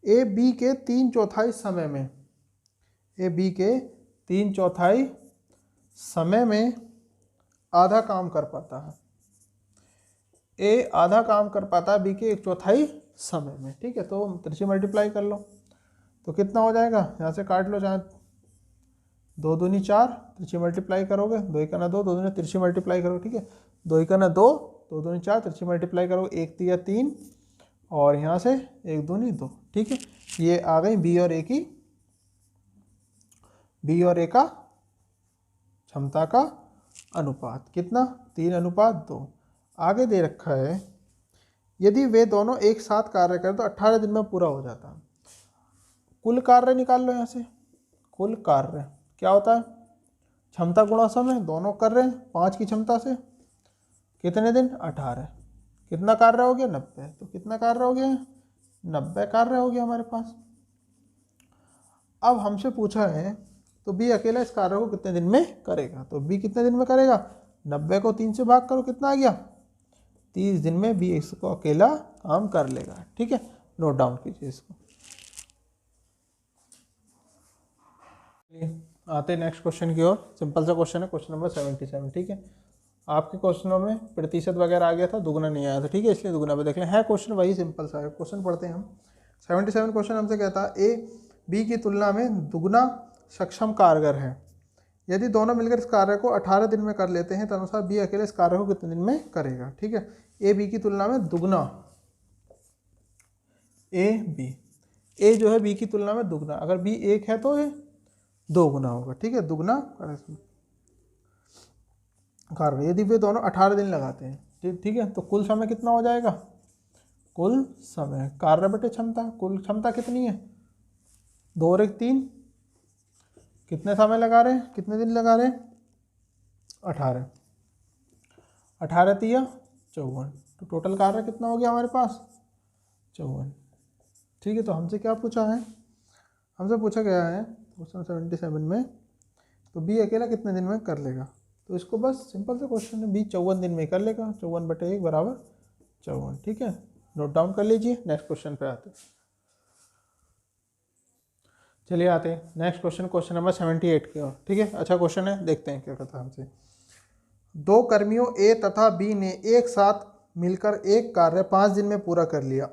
ए बी के 3/4 समय में, ए बी के 3/4 समय में आधा काम कर पाता है। ए आधा काम कर पाता है बी के 1/4 समय में। ठीक है, तो त्रिची मल्टीप्लाई कर लो तो कितना हो जाएगा, यहाँ से काट लो, चाहे 2 दूनी 4, त्रिची मल्टीप्लाई करोगे 2 1 2, 2 दूनी त्रिची मल्टीप्लाई करोगे। ठीक है, 2 1 2, 2 दूनी 4, त्रिची मल्टीप्लाई करोगे 1 3 3 और यहाँ से 1 दूनी 2। ठीक है, ये आ गई बी और ए की, बी और ए का क्षमता का अनुपात कितना, 3:2। आगे दे रखा है यदि वे दोनों एक साथ कार्य करें तो 18 दिन में पूरा हो जाता है। कुल कार्य निकाल लो यहाँ से, कुल कार्य क्या होता है, क्षमता गुणा समय, दोनों कर रहे हैं 5 की क्षमता से, कितने दिन 18, कितना कार्य हो गया 90, तो कितना कार्य हो गया 90 कार्य हो गया हमारे पास। अब हमसे पूछा है तो बी अकेला इस कार्य को कितने दिन में करेगा, तो बी कितने दिन में करेगा, 90 को 3 से भाग करो कितना आ गया, 30 दिन में बी इसको अकेला काम कर लेगा। ठीक है, नोट डाउन कीजिए इसको। आते हैं नेक्स्ट क्वेश्चन की ओर। सिंपल सा क्वेश्चन है, क्वेश्चन नंबर 77। ठीक है, आपके क्वेश्चनों में प्रतिशत वगैरह आ गया था, दुगना नहीं आया था। ठीक है, इसलिए दुगना पे देख लें, है क्वेश्चन वही सिंपल सा है। क्वेश्चन पढ़ते हैं हम। 77 क्वेश्चन हमसे कहता है ए बी की तुलना में दुगना सक्षम कारगर है। यदि दोनों मिलकर इस कार्य को 18 दिन में कर लेते हैं तो अनुसार बी अकेले इस कार्य को कितने दिन में करेगा। ठीक है, ए बी की तुलना में दुगना, ए बी, ए जो है बी की तुलना में दुगना, अगर बी 1 है तो ये 2 गुना होगा। ठीक है, दुगना कार्य, यदि वे दोनों 18 दिन लगाते हैं। ठीक है, तो कुल समय कितना हो जाएगा, कुल समय कार्य बटे क्षमता, कुल क्षमता कितनी है 2 और 1 3, कितने समय लगा रहे हैं, कितने दिन लगा रहे हैं 18, 18 3 54, तो टोटल कार्य कितना हो गया हमारे पास 54। ठीक है, तो हमसे क्या पूछा है, हमसे पूछा गया है क्वेश्चन 77 में तो बी अकेला कितने दिन में कर लेगा, तो इसको बस सिंपल से क्वेश्चन है, बी 54 दिन में कर लेगा, 54/1 बराबर 54। ठीक है, नोट डाउन कर लीजिए। नेक्स्ट क्वेश्चन पे आते हैं। चलिए आते हैं नेक्स्ट क्वेश्चन, क्वेश्चन नंबर 78 की ओर। ठीक है, अच्छा क्वेश्चन है, देखते हैं क्या कहता है हमसे। 2 कर्मियों ए तथा बी ने एक साथ मिलकर एक कार्य 5 दिन में पूरा कर लिया।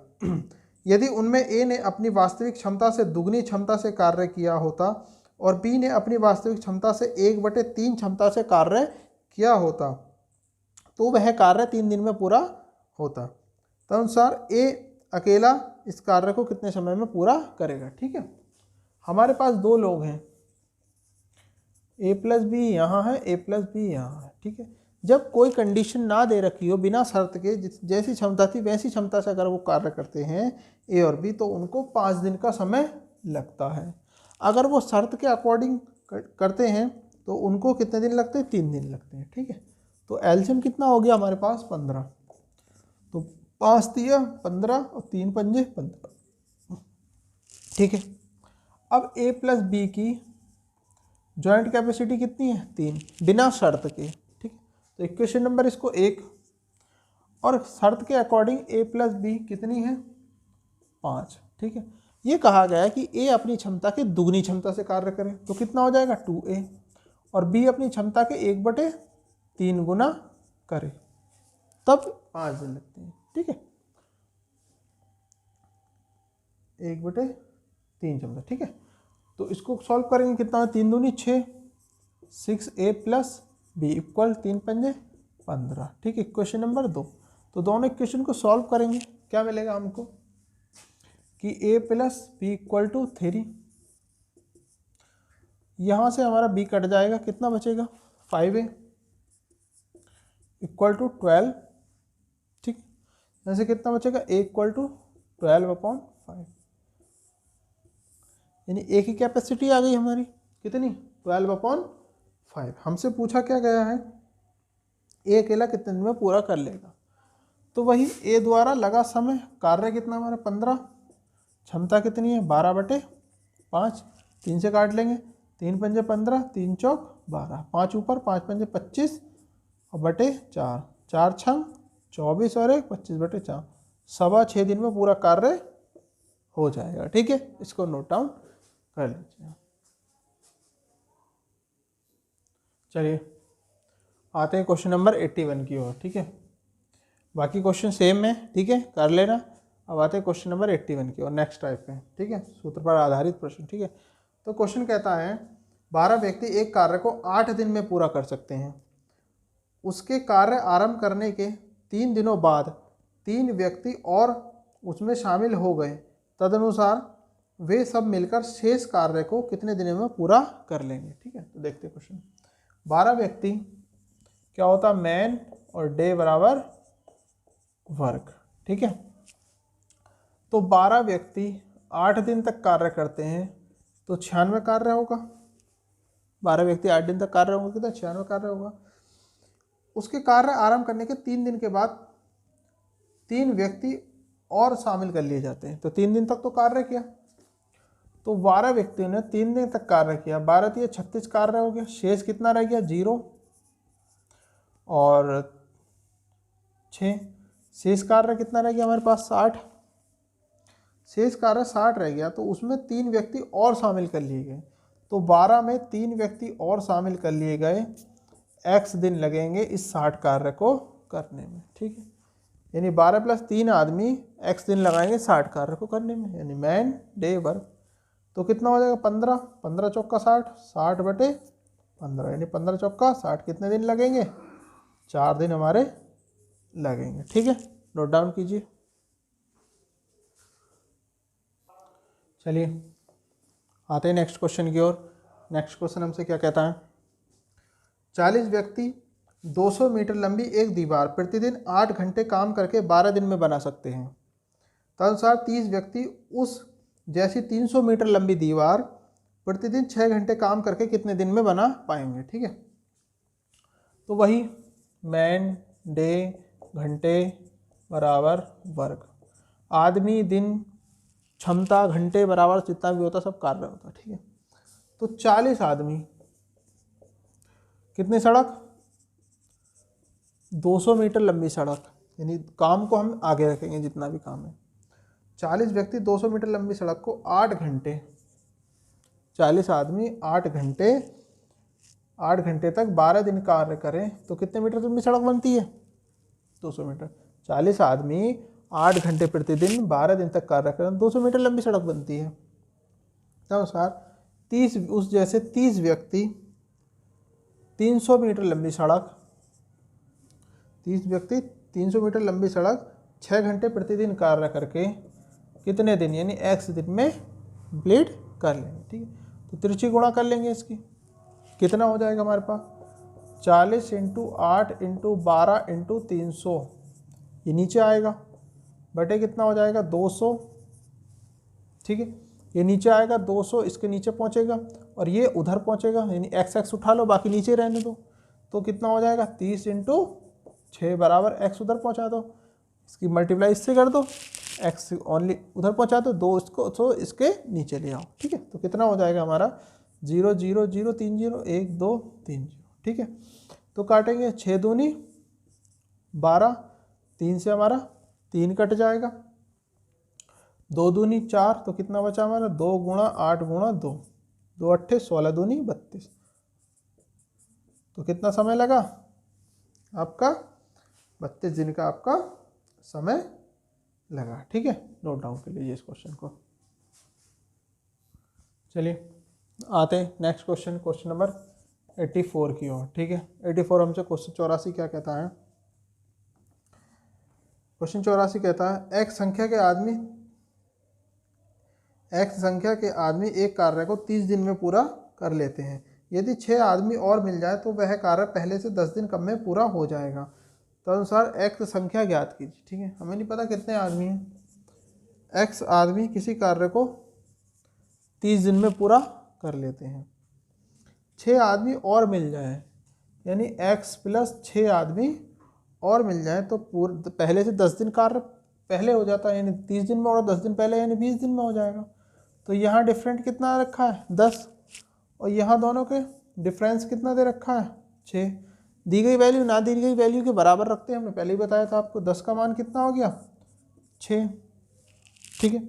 यदि उनमें ए ने अपनी वास्तविक क्षमता से दुगनी क्षमता से कार्य किया होता और बी ने अपनी वास्तविक क्षमता से 1/3 क्षमता से कार्य किया होता तो वह कार्य 3 दिन में पूरा होता। तदनुसार ए अकेला इस कार्य को कितने समय में पूरा करेगा। ठीक है, हमारे पास 2 लोग हैं, a प्लस बी यहाँ है, a प्लस बी यहाँ है। ठीक है, जब कोई कंडीशन ना दे रखी हो, बिना शर्त के जैसी क्षमता थी वैसी क्षमता से अगर वो कार्य करते हैं a और b, तो उनको 5 दिन का समय लगता है। अगर वो शर्त के अकॉर्डिंग करते हैं तो उनको कितने दिन लगते हैं, 3 दिन लगते हैं। ठीक है, तो एलसीएम कितना हो गया हमारे पास 15, तो 5 3 15 और 3 पंजे 15। ठीक है, अब a प्लस बी की जॉइंट कैपेसिटी कितनी है 3, बिना शर्त के। ठीक है, तो इक्वेशन नंबर इसको 1 और शर्त के अकॉर्डिंग a प्लस बी कितनी है 5। ठीक है, ये कहा गया है कि a अपनी क्षमता के दुगनी क्षमता से कार्य करे तो कितना हो जाएगा 2a, और b अपनी क्षमता के 1/3 गुना करे तब 5 दिन लगते हैं। ठीक है, 1/3 क्षमता। ठीक है, तो इसको सॉल्व करेंगे, कितना है 3 दूनी 6, 6a प्लस बी इक्वल 3 पंजे 15। ठीक है, इक्वेशन नंबर 2। तो दोनों इक्वेशन को सॉल्व करेंगे, क्या मिलेगा हमको कि a plus B equal to 3, यहाँ से हमारा b कट जाएगा, कितना बचेगा 5a इक्वल टू 12। ठीक, ऐसे कितना बचेगा, ए इक्वल टू 12/5, यानी ए की कैपेसिटी आ गई हमारी कितनी, 12/5। हमसे पूछा क्या गया है, ए अकेला कितने दिन में पूरा कर लेगा। तो वही ए द्वारा लगा समय, कार्य कितना हमारा 15, क्षमता कितनी है 12/5, 3 से काट लेंगे, 3 पंजे 15, 3 चौक 12, 5 ऊपर, 5 पंजे 25 और बटे 4, 4 छंग 24 और 1 25/4, 6.25 दिन में पूरा कार्य हो जाएगा। ठीक है, इसको नोट डाउन कर लीजिए। चलिए आते हैं क्वेश्चन नंबर 81 की ओर। ठीक है, बाकी क्वेश्चन सेम है, ठीक है, कर लेना। अब आते हैं क्वेश्चन नंबर 81 की ओर, नेक्स्ट टाइप पे। ठीक है, सूत्र पर आधारित प्रश्न। ठीक है, तो क्वेश्चन कहता है 12 व्यक्ति एक कार्य को 8 दिन में पूरा कर सकते हैं। उसके कार्य आरंभ करने के 3 दिनों बाद 3 व्यक्ति और उसमें शामिल हो गए, तदनुसार वे सब मिलकर शेष कार्य को कितने दिनों में पूरा कर लेंगे। ठीक है, तो देखते हैं क्वेश्चन। 12 व्यक्ति क्या होता है, मैन और डे बराबर वर्क। ठीक है, तो 12 व्यक्ति 8 दिन तक कार्य करते हैं तो 96 कार्य होगा। 12 व्यक्ति 8 दिन तक कार्य होंगे कितना, 96 कार्य होगा। उसके कार्य आरंभ करने के 3 दिन के बाद 3 व्यक्ति और शामिल कर लिए जाते हैं, तो 3 दिन तक तो कार्य किया। तो 12 व्यक्तियों ने 3 दिन तक कार्य किया, 12 3 36 कार्य हो गया। शेष कितना रह गया, 0 और 6। शेष कार्य कितना रह गया हमारे पास, 60। शेष कार्य 60 रह गया, तो उसमें 3 व्यक्ति और शामिल कर लिए गए। तो 12 में 3 व्यक्ति और शामिल कर लिए गए, x दिन लगेंगे इस 60 कार्य को करने में। ठीक है, यानी 12 + 3 आदमी x दिन लगाएंगे 60 कार्य को करने में, यानी मैन डे वर्क। तो कितना हो जाएगा, 15, 15 चौका 60, 60/15, यानी 15 चौका 60, कितने दिन लगेंगे, 4 दिन हमारे लगेंगे। ठीक है, नोट डाउन कीजिए। चलिए आते हैं नेक्स्ट क्वेश्चन की ओर। नेक्स्ट क्वेश्चन हमसे क्या कहता है, 40 व्यक्ति 200 मीटर लंबी एक दीवार प्रतिदिन 8 घंटे काम करके 12 दिन में बना सकते हैं। तदनुसार 30 व्यक्ति उस जैसी 300 मीटर लंबी दीवार प्रतिदिन 6 घंटे काम करके कितने दिन में बना पाएंगे। ठीक है, तो वही मैन डे घंटे बराबर वर्क, आदमी दिन क्षमता घंटे बराबर जितना भी होता सब कार्य होता। ठीक है, तो 40 आदमी कितनी सड़क, 200 मीटर लंबी सड़क, यानी काम को हम आगे रखेंगे जितना भी काम है। 40 व्यक्ति 200 मीटर लंबी सड़क को 8 घंटे, 40 आदमी 8 घंटे तक 12 दिन कार्य करें तो कितने मीटर लंबी सड़क बनती है, 200 मीटर। 40 आदमी 8 घंटे प्रतिदिन 12 दिन तक कार्य करें 200 मीटर लंबी सड़क बनती है। अनुसार 30 उस जैसे 30 व्यक्ति 300 मीटर लंबी सड़क, 30 व्यक्ति 300 मीटर लंबी सड़क 6 घंटे प्रतिदिन कार्य करके कितने दिन, यानी x दिन में ब्लीड कर लेंगे। ठीक है, तो तिरछी गुणा कर लेंगे इसकी, कितना हो जाएगा हमारे पास, 40 × 8 × 12 × 300, ये नीचे आएगा, बटे कितना हो जाएगा 200। ठीक है, ये नीचे आएगा 200, इसके नीचे पहुंचेगा और ये उधर पहुंचेगा, यानी x उठा लो, बाकी नीचे रहने दो। तो कितना हो जाएगा 30 × 6 बराबर x उधर पहुंचा दो, इसकी मल्टीप्लाई इससे कर दो, x ओनली उधर पहुंचा दो, 2 इसको तो इसके नीचे ले आओ। ठीक है, तो कितना हो जाएगा हमारा 0 0 0 3 0 1 2 3 0। ठीक है, तो काटेंगे 6 दूनी 12, 3 से हमारा 3 कट जाएगा, 2 दूनी 4, तो कितना बचा हमारा 2 × 8 × 2, 2 8 16 दूनी 32। तो कितना समय लगा आपका, 32 दिन का आपका समय लगा। ठीक है, नोट डाउन कर लीजिए इस क्वेश्चन को। चलिए आते हैं नेक्स्ट क्वेश्चन, क्वेश्चन नंबर 84 की ओर। ठीक है, 84 हमसे क्वेश्चन 84 क्या कहता है, क्वेश्चन 84 कहता है x संख्या के आदमी एक कार्य को 30 दिन में पूरा कर लेते हैं। यदि 6 आदमी और मिल जाए तो वह कार्य पहले से 10 दिन कम में पूरा हो जाएगा। तदनुसार x संख्या ज्ञात कीजिए। ठीक है, हमें नहीं पता कितने आदमी हैं। x आदमी किसी कार्य को 30 दिन में पूरा कर लेते हैं। 6 आदमी और मिल जाए, यानी x प्लस 6 आदमी और मिल जाए तो पहले से 10 दिन कार्य पहले हो जाता है, यानी 30 दिन में, और 10 दिन पहले यानी 20 दिन में हो जाएगा। तो यहाँ डिफरेंट कितना रखा है 10, और यहाँ दोनों के डिफरेंस कितना दे रखा है 6। दी गई वैल्यू ना दी गई वैल्यू के बराबर रखते हैं, हमने पहले ही बताया था आपको। 10 का मान कितना हो गया 6, ठीक है।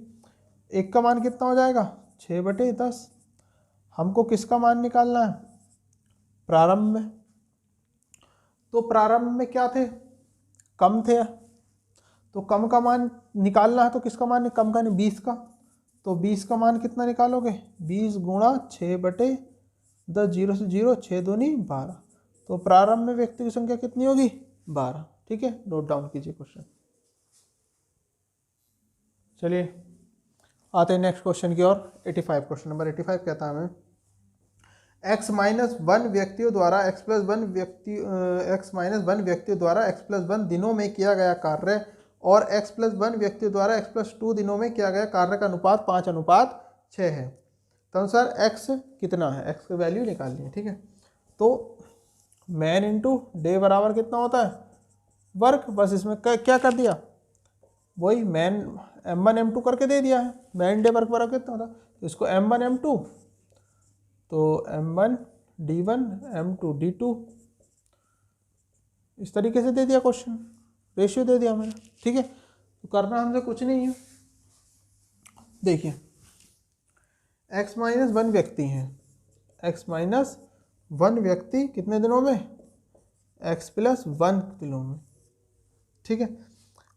1 का मान कितना हो जाएगा 6/10। हमको किसका मान निकालना है प्रारंभ में, तो प्रारंभ में क्या थे कम थे, तो कम का मान निकालना है। तो किसका मान कम का नहीं 20 का, तो 20 का मान कितना निकालोगे 20 गुणा 6/10, 0 से 0, 6 दूनी 12। तो प्रारंभ में व्यक्ति की संख्या कितनी होगी 12। ठीक है, नोट डाउन कीजिए क्वेश्चन। चलिए आते हैं नेक्स्ट क्वेश्चन की ओर। 85 क्वेश्चन नंबर 85 कहता है हमें x-1 व्यक्तियों द्वारा x+1 व्यक्तियों द्वारा x+1 दिनों में किया गया कार्य और x+1 व्यक्तियों द्वारा x+2 दिनों में किया गया कार्य का अनुपात 5:6 है। तदनुसार x कितना है, x की वैल्यू निकालनी है। ठीक है, तो मैन इंटू डे बराबर कितना होता है वर्क, बस इसमें क्या कर दिया वही मैन m1 m2 करके दे दिया है। मैन डे वर्क बराबर कितना होता है, तो इसको m1 m2, तो m1 d1 m2 d2, इस तरीके से दे दिया क्वेश्चन, रेशियो दे दिया मैंने। ठीक है, तो करना हमसे कुछ नहीं है। देखिए x-1 व्यक्ति हैं, x-1 व्यक्ति कितने दिनों में x+1 दिनों में। ठीक है,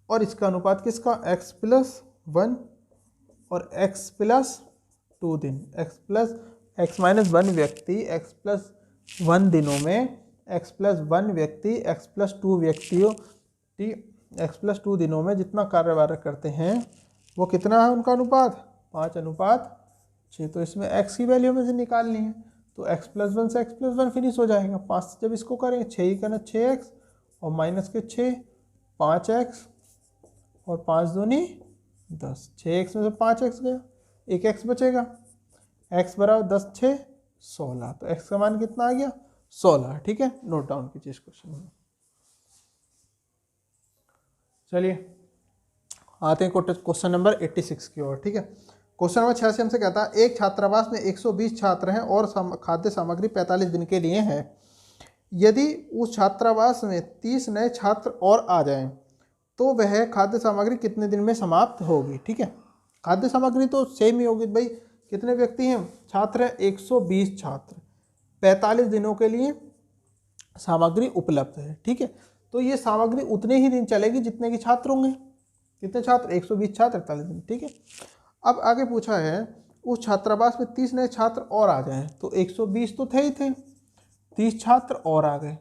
और इसका अनुपात किसका x+1 और x+2 दिन, x-1 व्यक्ति x+1 दिनों में, x+1 व्यक्ति x+2 व्यक्तियों x+2 दिनों में जितना कार्य करते हैं वो कितना है उनका अनुपात 5:6। तो इसमें x की वैल्यू में से निकालनी है, तो x+1 से x+1 फिनिश हो जाएगा। 5 से जब इसको करें 6 ही करना 6x और माइनस के 6 5x और 5 दूनी 10, 6x में से 5x गया, 1x बचेगा, x बराबर 10 6 16, तो x का मान कितना आ गया 16। ठीक है, नोट डाउन कीजिए इस क्वेश्चन में। चलिए आते हैं क्वेश्चन नंबर 86 की ओर। ठीक है, क्वेश्चन नंबर 86 हमसे कहता है एक छात्रावास में 120 छात्र हैं और खाद्य सामग्री 45 दिन के लिए है। यदि उस छात्रावास में 30 नए छात्र और आ जाएं तो वह खाद्य सामग्री कितने दिन में समाप्त होगी। ठीक है, खाद्य सामग्री तो सेम ही होगी भाई, कितने व्यक्ति हैं छात्र हैं 120 छात्र, 45 दिनों के लिए सामग्री उपलब्ध है। ठीक है, तो ये सामग्री उतने ही दिन चलेगी जितने के छात्र होंगे। कितने छात्र 120 छात्र 45 दिन। ठीक है, अब आगे पूछा है उस छात्रावास में 30 नए छात्र और आ जाएं, तो 120 तो थे ही थे, 30 छात्र और आ गए,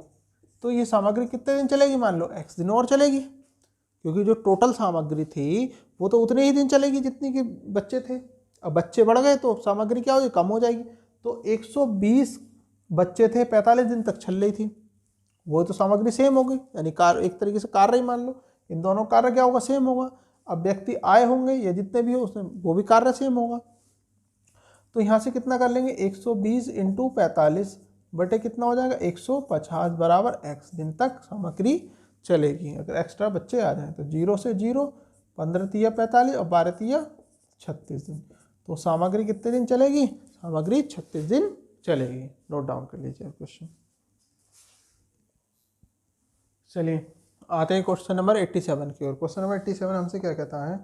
तो ये सामग्री कितने दिन चलेगी, मान लो x दिन और चलेगी, क्योंकि जो टोटल सामग्री थी वो तो उतने ही दिन चलेगी जितनी के बच्चे थे। अब बच्चे बढ़ गए तो सामग्री क्या होगी कम हो जाएगी। तो 120 बच्चे थे 45 दिन तक चल रही थी, वो तो सामग्री सेम हो गई, यानी कार्य एक तरीके से कार्य ही मान लो, इन दोनों कार्य क्या होगा सेम होगा। अब व्यक्ति आए होंगे या जितने भी हो उसमें वो भी कार्य सेम होगा। तो यहाँ से कितना कर लेंगे 120 × 45 बटे कितना हो जाएगा 150 बराबर x दिन तक सामग्री चलेगी। अगर एक्स्ट्रा बच्चे आ जाएं तो 0 से 0, 15 × 45 और 12 × 36 दिन, तो सामग्री कितने दिन चलेगी, सामग्री 36 दिन चलेगी। नोट डाउन कर लीजिए क्वेश्चन। चलिए आते हैं क्वेश्चन नंबर 87 की ओर। क्वेश्चन नंबर 87 हमसे क्या कहता है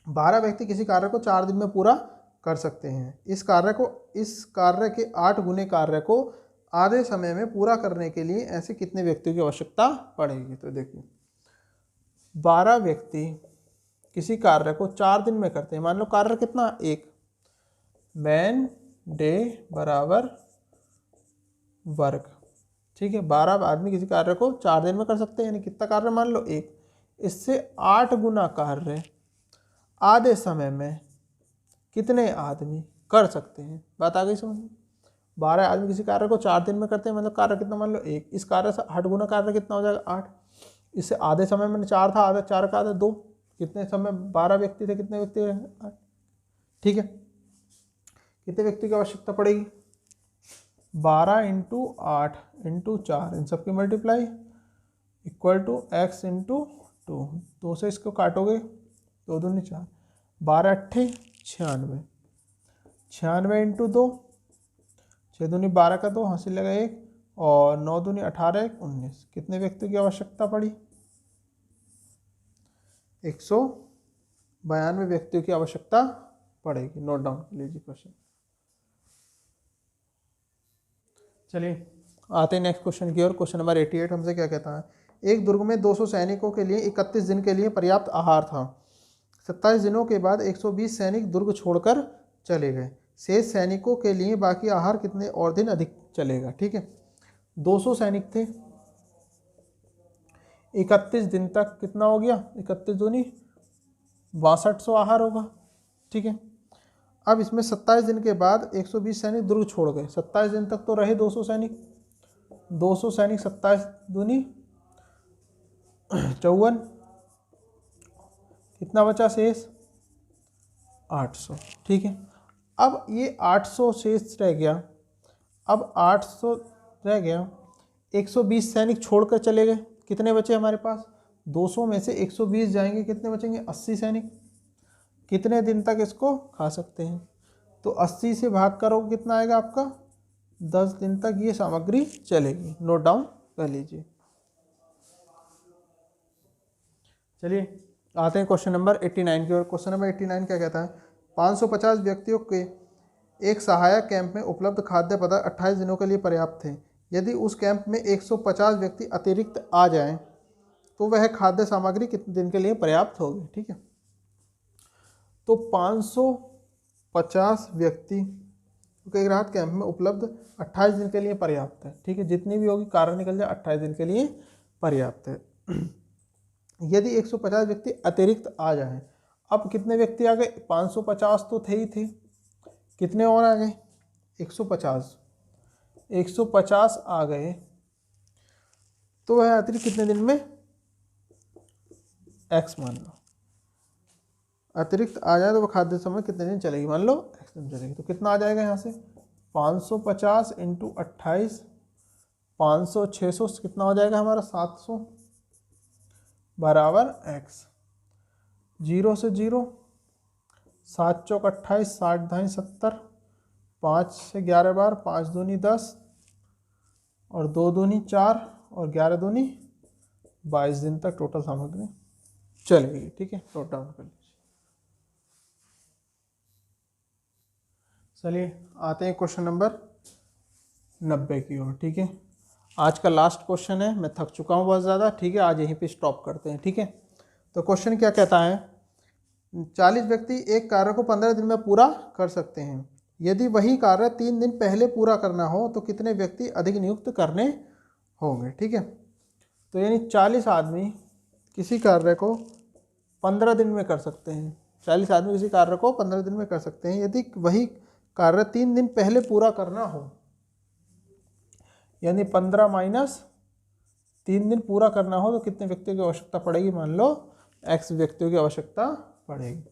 12 व्यक्ति किसी कार्य को 4 दिन में पूरा कर सकते हैं। इस कार्य के 8 गुने कार्य को आधे समय में पूरा करने के लिए ऐसे कितने व्यक्तियों की आवश्यकता पड़ेगी। तो देखिए 12 व्यक्ति किसी कार्य को 4 दिन में करते हैं। मान लो कार्य कितना एक, मैन डे बराबर वर्क। ठीक है, 12 आदमी किसी कार्य को 4 दिन में कर सकते हैं, यानी कितना कार्य मान लो एक, इससे 8 गुना कार्य आधे समय में कितने आदमी कर सकते हैं। बात आ गई समझ में। 12 आदमी किसी कार्य को 4 दिन में करते हैं, मतलब कार्य कितना मान लो एक, इस कार्य से 8 गुना कार्य कितना हो जाएगा 8। इससे आधे समय में 4 था, आधा 4 का आधा 2, कितने समय 12 व्यक्ति थे, कितने व्यक्ति, ठीक है। कितने व्यक्ति की आवश्यकता पड़ेगी, 12 इंटू 8 इंटू 4, इन सबकी multiply equal to x into 2, 2 से इसको काटोगे 2 दूनी 4, 12 अट्ठे 96, 96 इंटू 2, 6 दूनी 12 का 2, हासिल लगा 1, और 9 दूनी 18, 1 19, कितने व्यक्तियों की आवश्यकता पड़ी, 192 व्यक्तियों की आवश्यकता पड़ेगी। नोट डाउन कर लीजिए क्वेश्चन। चलिए आते हैं नेक्स्ट क्वेश्चन की ओर। क्वेश्चन नंबर 88 हमसे क्या कहता है, एक दुर्ग में 200 सैनिकों के लिए 31 दिन के लिए पर्याप्त आहार था। 27 दिनों के बाद 120 सैनिक दुर्ग छोड़कर चले गए। शेष सैनिकों के लिए बाकी आहार कितने और दिन अधिक चलेगा। ठीक है, 200 सैनिक थे, 31 दिन तक कितना हो गया, 31 दूनी 6200 आहार होगा। ठीक है, अब इसमें 27 दिन के बाद 120 सैनिक दुर्ग छोड़ गए। 27 दिन तक तो रहे 200 सैनिक, 200 सैनिक 27 दूनी 54, कितना बचा शेष, 800। ठीक है, अब ये 800 शेष रह गया। अब 800 रह गया, 120 सैनिक छोड़कर चले गए, कितने बचे हमारे पास, 200 में से 120 जाएंगे, कितने बचेंगे, 80 सैनिक। कितने दिन तक इसको खा सकते हैं, तो 80 से भाग करोगे कितना आएगा आपका, 10 दिन तक ये सामग्री चलेगी। नोट डाउन कर लीजिए। चलिए आते हैं क्वेश्चन नंबर 89 की ओर। क्वेश्चन नंबर 89 क्या कहता है, 550 व्यक्तियों के एक सहायक कैंप में उपलब्ध खाद्य पदार्थ 28 दिनों के लिए पर्याप्त थे। यदि उस कैंप में 150 व्यक्ति अतिरिक्त आ जाएं तो वह खाद्य सामग्री कितने दिन के लिए पर्याप्त होगी। ठीक है, तो 550 व्यक्ति के राहत कैंप में उपलब्ध 28 दिन के लिए पर्याप्त है। ठीक है, जितनी भी होगी कारण निकल जाए, 28 दिन के लिए पर्याप्त है। यदि 150 व्यक्ति अतिरिक्त आ जाएं, अब कितने व्यक्ति आ गए, 550 तो थे ही थे, कितने और आ गए, 150 आ गए, तो वह अतिरिक्त कितने दिन में, x मान लो, अतिरिक्त आ जाए तो वह खाद्य समय कितने दिन चलेगी, मान लो x दिन चलेगी। तो कितना आ जाएगा यहाँ से, 550 इंटू 28, 500 600 कितना हो जाएगा हमारा, 700 बराबर x। 0 से 0, 7 चौक 28, 60 ढाई 70, 5 से 11 बार, 5 दूनी 10 और 2 दूनी 4 और 11 दूनी 22 दिन तक टोटल सामग्री चलेगी। ठीक है, नोट डाउन कर लीजिए। चलिए आते हैं क्वेश्चन नंबर 90 की ओर। ठीक है, आज का लास्ट क्वेश्चन है, मैं थक चुका हूँ बहुत ज़्यादा। ठीक है, आज यहीं पे स्टॉप करते हैं। ठीक है, तो क्वेश्चन क्या कहता है, 40 व्यक्ति एक कार्य को 15 दिन में पूरा कर सकते हैं। यदि वही कार्य 3 दिन पहले पूरा करना हो तो कितने व्यक्ति अधिक नियुक्त करने होंगे। ठीक है, तो यानी 40 आदमी किसी कार्य को 15 दिन में कर सकते हैं। 40 आदमी किसी कार्य को 15 दिन में कर सकते हैं। यदि वही कार्य 3 दिन पहले पूरा करना हो, यानी 15 माइनस 3 दिन पूरा करना हो, तो कितने व्यक्तियों की आवश्यकता पड़ेगी, मान लो x व्यक्तियों की आवश्यकता पड़ेगी।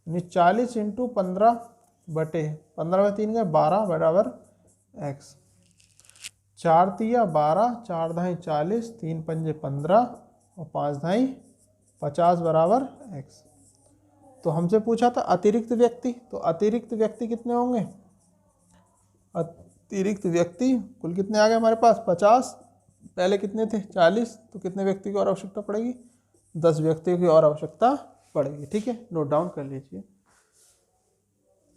यानी 40 इंटू 15 बटे 15 में 3 गए 12 बराबर x। 4 तिया 12, 4 ढाई 40, 3 पंजे 15 और 5 ढाई 50 बराबर x। तो हमसे पूछा था अतिरिक्त व्यक्ति, तो अतिरिक्त व्यक्ति कितने होंगे, अतिरिक्त व्यक्ति कुल कितने आ गए हमारे पास, 50, पहले कितने थे 40, तो कितने व्यक्ति की और आवश्यकता पड़ेगी, 10 व्यक्तियों की और आवश्यकता पड़ेगी। ठीक है, नोट डाउन कर लीजिए।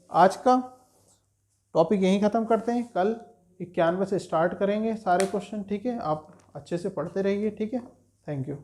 आज का टॉपिक यहीं ख़त्म करते हैं, कल 91 से स्टार्ट करेंगे सारे क्वेश्चन। ठीक है, आप अच्छे से पढ़ते रहिए। ठीक है, थैंक यू।